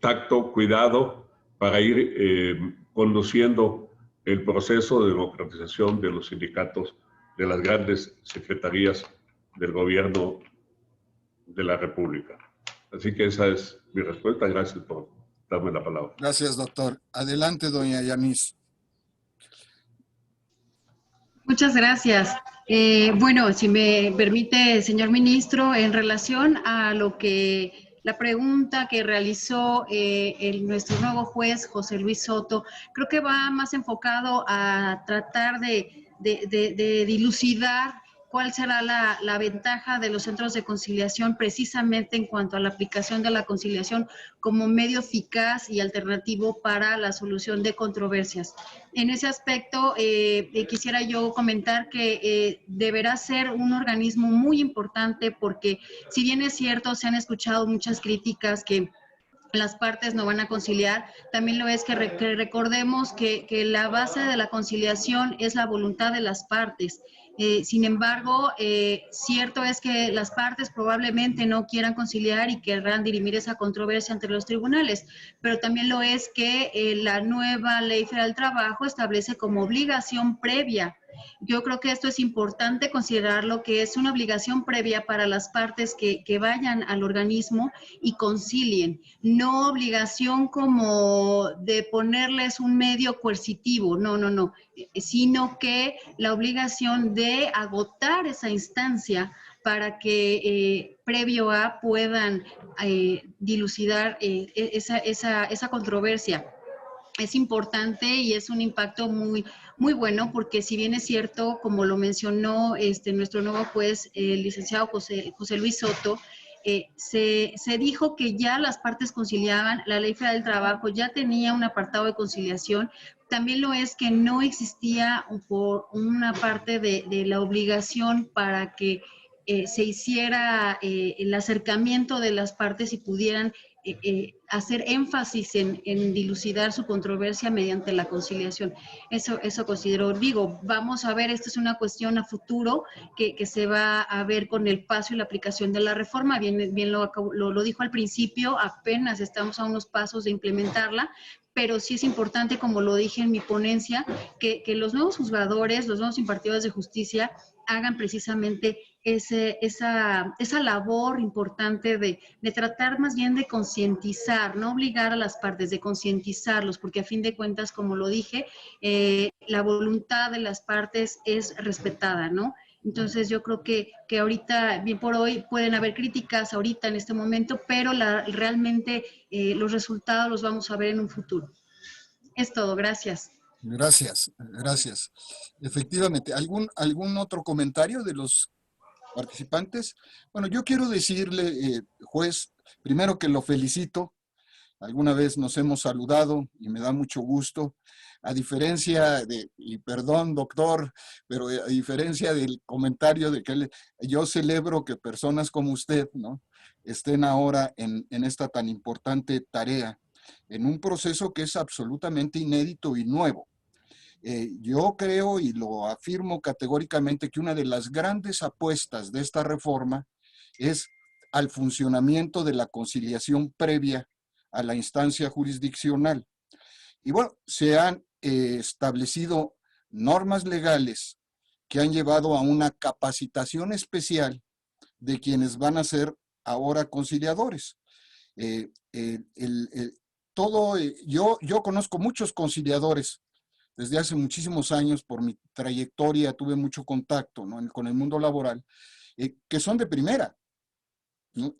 tacto, cuidado, para ir conduciendo el proceso de democratización de los sindicatos de las grandes secretarías del gobierno de la República. Así que esa es mi respuesta. Gracias por darme la palabra. Gracias, doctor. Adelante, doña Yanis. Muchas gracias. Bueno, si me permite, señor ministro, en relación a la pregunta que realizó nuestro nuevo juez, José Luis Soto, creo que va más enfocado a tratar de dilucidar cuál será la ventaja de los centros de conciliación precisamente en cuanto a la aplicación de la conciliación como medio eficaz y alternativo para la solución de controversias. En ese aspecto, quisiera yo comentar que deberá ser un organismo muy importante porque, si bien es cierto, se han escuchado muchas críticas que las partes no van a conciliar, también lo es que recordemos que la base de la conciliación es la voluntad de las partes. Sin embargo, cierto es que las partes probablemente no quieran conciliar y querrán dirimir esa controversia ante los tribunales, pero también lo es que la nueva Ley Federal del Trabajo establece como obligación previa. Yo creo que esto es importante considerarlo, que es una obligación previa para las partes que vayan al organismo y concilien, no obligación como de ponerles un medio coercitivo, no, sino que la obligación de agotar esa instancia para que previo a puedan dilucidar esa controversia. Es importante y es un impacto muy bueno, porque si bien es cierto, como lo mencionó nuestro nuevo juez, el licenciado José Luis Soto, se dijo que ya las partes conciliaban, la Ley Federal del Trabajo ya tenía un apartado de conciliación. También lo es que no existía por una parte de la obligación para que se hiciera el acercamiento de las partes y pudieran hacer énfasis en dilucidar su controversia mediante la conciliación. Eso considero, digo, vamos a ver, esta es una cuestión a futuro que se va a ver con el paso y la aplicación de la reforma. Bien lo dijo al principio, apenas estamos a unos pasos de implementarla, pero sí es importante, como lo dije en mi ponencia, que los nuevos juzgadores, los nuevos impartidores de justicia hagan precisamente esa labor importante de tratar más bien de concientizar, no obligar a las partes, de concientizarlos, porque a fin de cuentas, como lo dije, la voluntad de las partes es respetada, ¿no? Entonces yo creo que ahorita, bien por hoy, pueden haber críticas ahorita en este momento, pero realmente los resultados los vamos a ver en un futuro. Es todo, gracias. Gracias, gracias. Efectivamente, ¿algún otro comentario de los participantes? Bueno, yo quiero decirle, juez, primero que lo felicito. Alguna vez nos hemos saludado y me da mucho gusto. A diferencia de, y perdón doctor, pero a diferencia del comentario de que yo celebro que personas como usted, ¿no?, estén ahora en esta tan importante tarea, en un proceso que es absolutamente inédito y nuevo. Yo creo y lo afirmo categóricamente que una de las grandes apuestas de esta reforma es al funcionamiento de la conciliación previa a la instancia jurisdiccional. Y bueno, se han establecido normas legales que han llevado a una capacitación especial de quienes van a ser ahora conciliadores. Yo conozco muchos conciliadores desde hace muchísimos años. Por mi trayectoria tuve mucho contacto, ¿no?, con el mundo laboral, que son de primera, ¿no?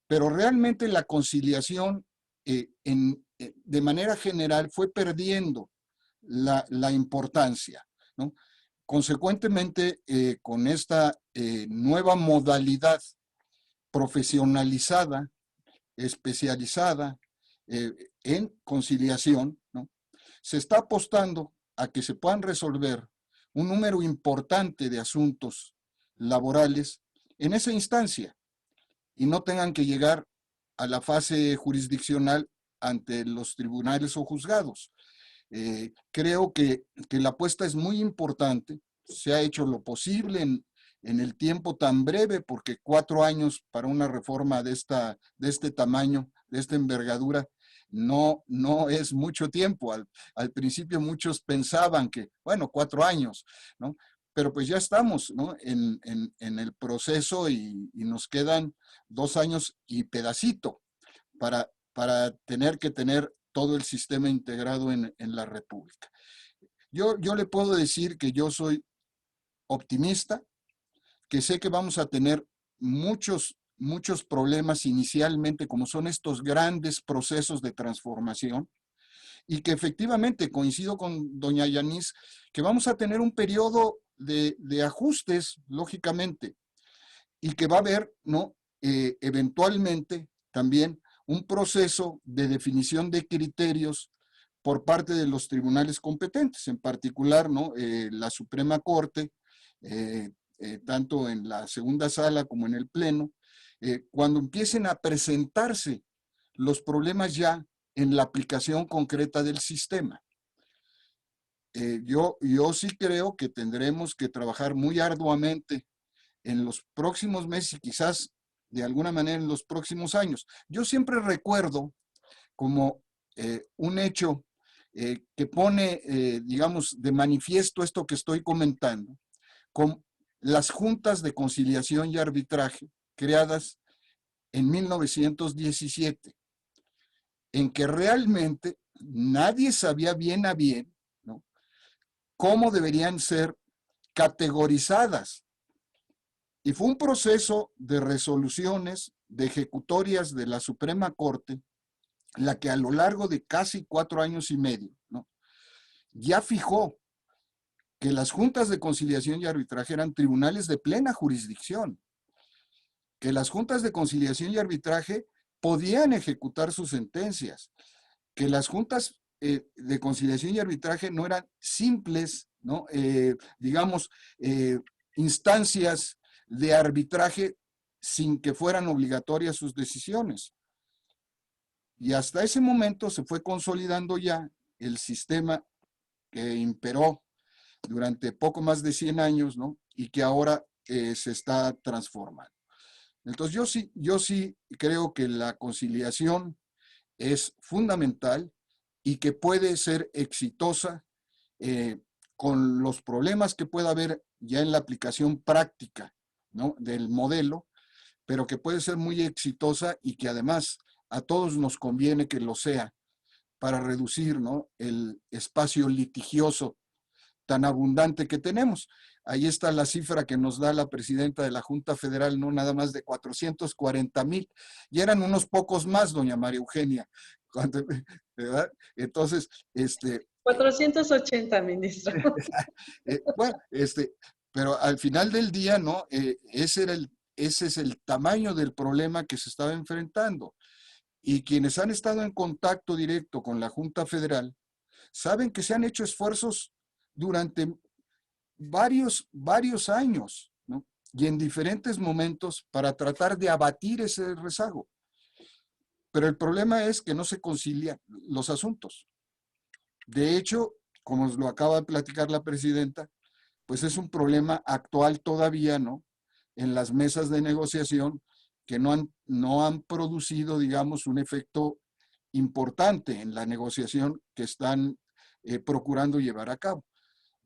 Pero realmente la conciliación de manera general fue perdiendo la importancia, ¿no? Consecuentemente, con esta nueva modalidad profesionalizada, especializada en conciliación, ¿no?, se está apostando a que se puedan resolver un número importante de asuntos laborales en esa instancia y no tengan que llegar a la fase jurisdiccional ante los tribunales o juzgados. Creo que la apuesta es muy importante. Se ha hecho lo posible en el tiempo tan breve, porque 4 años para una reforma de este tamaño, de esta envergadura, no es mucho tiempo. Al principio muchos pensaban que, bueno, 4 años, ¿no? Pero pues ya estamos, ¿no?, en el proceso y nos quedan 2 años y pedacito para tener todo el sistema integrado en la República. Yo le puedo decir que yo soy optimista, que sé que vamos a tener muchos problemas inicialmente, como son estos grandes procesos de transformación, y que efectivamente coincido con doña Yanis, que vamos a tener un periodo de ajustes, lógicamente, y que va a haber, ¿no?, eventualmente también un proceso de definición de criterios por parte de los tribunales competentes, en particular, ¿no?, la Suprema Corte, tanto en la segunda sala como en el pleno, cuando empiecen a presentarse los problemas ya en la aplicación concreta del sistema. Yo sí creo que tendremos que trabajar muy arduamente en los próximos meses y quizás de alguna manera en los próximos años. Yo siempre recuerdo como un hecho que pone, digamos, de manifiesto esto que estoy comentando, con las juntas de conciliación y arbitraje creadas en 1917, en que realmente nadie sabía bien a bien, ¿no?, cómo deberían ser categorizadas. Y fue un proceso de resoluciones, de ejecutorias de la Suprema Corte, la que a lo largo de casi 4 años y medio, ¿no?, ya fijó que las juntas de conciliación y arbitraje eran tribunales de plena jurisdicción, que las juntas de conciliación y arbitraje podían ejecutar sus sentencias, que las juntas de conciliación y arbitraje no eran simples, ¿no? Digamos, instancias de arbitraje sin que fueran obligatorias sus decisiones. Y hasta ese momento se fue consolidando ya el sistema que imperó durante poco más de 100 años, ¿no? Y que ahora se está transformando. Entonces yo sí creo que la conciliación es fundamental y que puede ser exitosa con los problemas que pueda haber ya en la aplicación práctica, ¿no? Del modelo, pero que puede ser muy exitosa y que además a todos nos conviene que lo sea para reducir, ¿no? El espacio litigioso tan abundante que tenemos. Ahí está la cifra que nos da la presidenta de la Junta Federal, no nada más de 440,000. Y eran unos pocos más, doña María Eugenia. ¿Verdad? Entonces, 480, ministro. Bueno, pero al final del día, ¿no? Ese es el tamaño del problema que se estaba enfrentando. Y quienes han estado en contacto directo con la Junta Federal saben que se han hecho esfuerzos durante varios años, ¿no? Y en diferentes momentos para tratar de abatir ese rezago. Pero el problema es que no se concilian los asuntos. De hecho, como lo acaba de platicar la presidenta, pues es un problema actual todavía, ¿no? En las mesas de negociación que no han producido, digamos, un efecto importante en la negociación que están procurando llevar a cabo.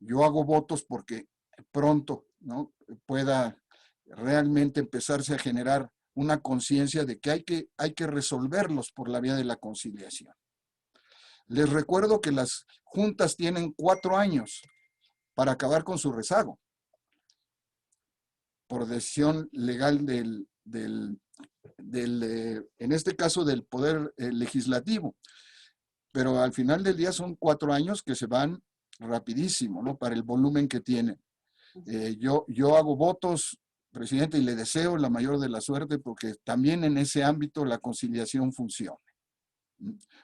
Yo hago votos porque pronto, ¿no? Pueda realmente empezarse a generar una conciencia de que hay que resolverlos por la vía de la conciliación. Les recuerdo que las juntas tienen 4 años para acabar con su rezago, por decisión legal en este caso del Poder Legislativo. Pero al final del día son 4 años que se van rapidísimo, ¿no? Para el volumen que tienen. Yo hago votos, presidente, y le deseo la mayor de la suerte porque también en ese ámbito la conciliación funciona.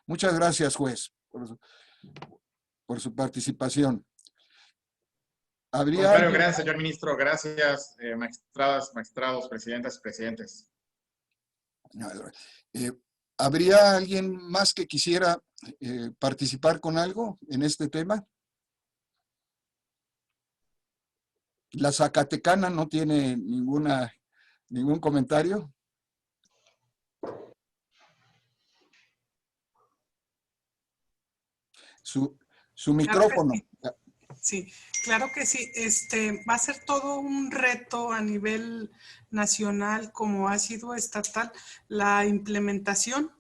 Muchas gracias, juez, por su participación. Gracias, señor ministro. Gracias, magistradas, magistrados, presidentas y presidentes. ¿Habría alguien más que quisiera participar con algo en este tema? La Zacatecana no tiene ningún comentario. Su micrófono. Sí, claro que sí. Va a ser todo un reto a nivel nacional, como ha sido estatal, la implementación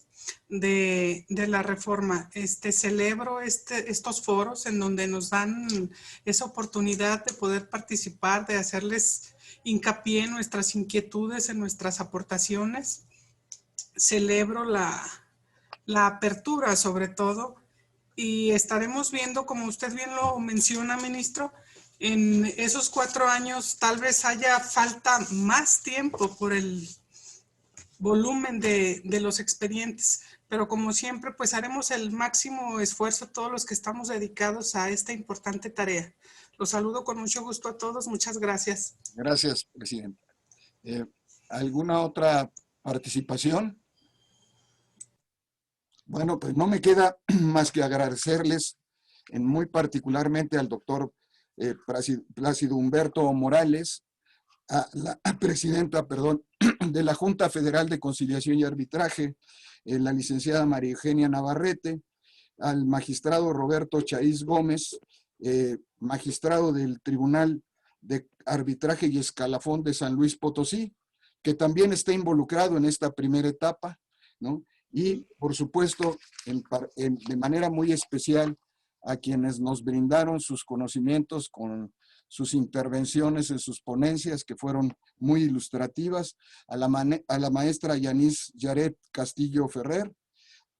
de la reforma. Celebro estos foros en donde nos dan esa oportunidad de poder participar, de hacerles hincapié en nuestras inquietudes, en nuestras aportaciones. Celebro la apertura, sobre todo, y estaremos viendo, como usted bien lo menciona, ministro, en esos 4 años tal vez haya falta más tiempo por el volumen de los expedientes, pero como siempre, pues haremos el máximo esfuerzo todos los que estamos dedicados a esta importante tarea. Los saludo con mucho gusto a todos. Muchas gracias. Gracias, presidente. ¿Alguna otra participación? Bueno, pues no me queda más que agradecerles muy particularmente al doctor Plácido Humberto Morales, a la presidenta, de la Junta Federal de Conciliación y Arbitraje, la licenciada María Eugenia Navarrete, al magistrado Roberto Chaiz Gómez, magistrado del Tribunal de Arbitraje y Escalafón de San Luis Potosí, que también está involucrado en esta primera etapa, ¿no? Y, por supuesto, de manera muy especial, a quienes nos brindaron sus conocimientos con sus intervenciones en sus ponencias, que fueron muy ilustrativas, a la maestra Yanis Yaret Castillo Ferrer,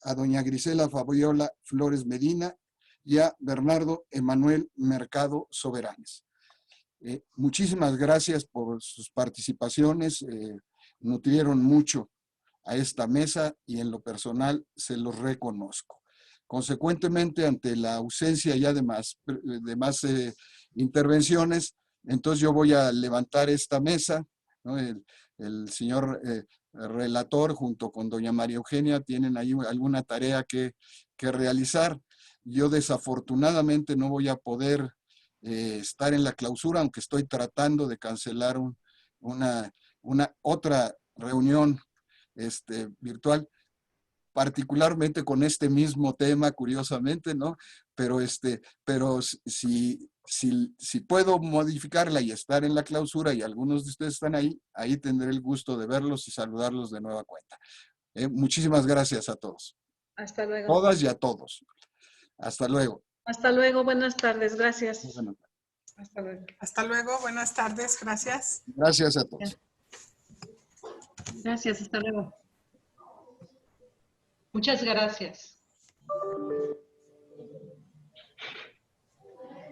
a doña Grisela Fabiola Flores Medina y a Bernardo Emanuel Mercado Soberanes. Muchísimas gracias por sus participaciones. nutrieron mucho a esta mesa y en lo personal se los reconozco. Consecuentemente, ante la ausencia ya de más intervenciones, entonces yo voy a levantar esta mesa, ¿no? El señor relator junto con doña María Eugenia tienen ahí alguna tarea que realizar. Yo desafortunadamente no voy a poder estar en la clausura, aunque estoy tratando de cancelar una otra reunión virtual, particularmente con este mismo tema, curiosamente, ¿no? Pero si puedo modificarla y estar en la clausura y algunos de ustedes están ahí, ahí tendré el gusto de verlos y saludarlos de nueva cuenta. Muchísimas gracias a todos. Hasta luego. Todas y a todos. Hasta luego. Hasta luego, buenas tardes, gracias. Bueno, Hasta luego. Hasta luego, buenas tardes, gracias. gracias a todos. Gracias, hasta luego. Muchas gracias.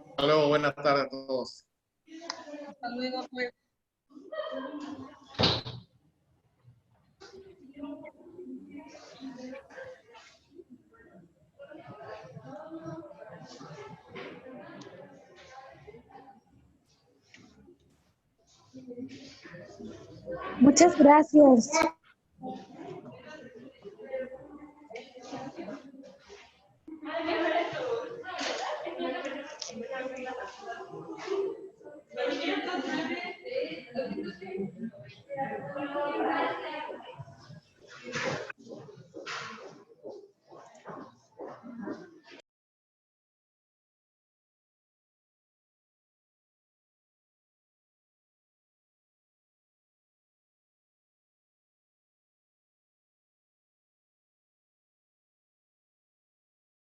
Hasta luego, buenas tardes a todos. Hasta luego. Muchas gracias.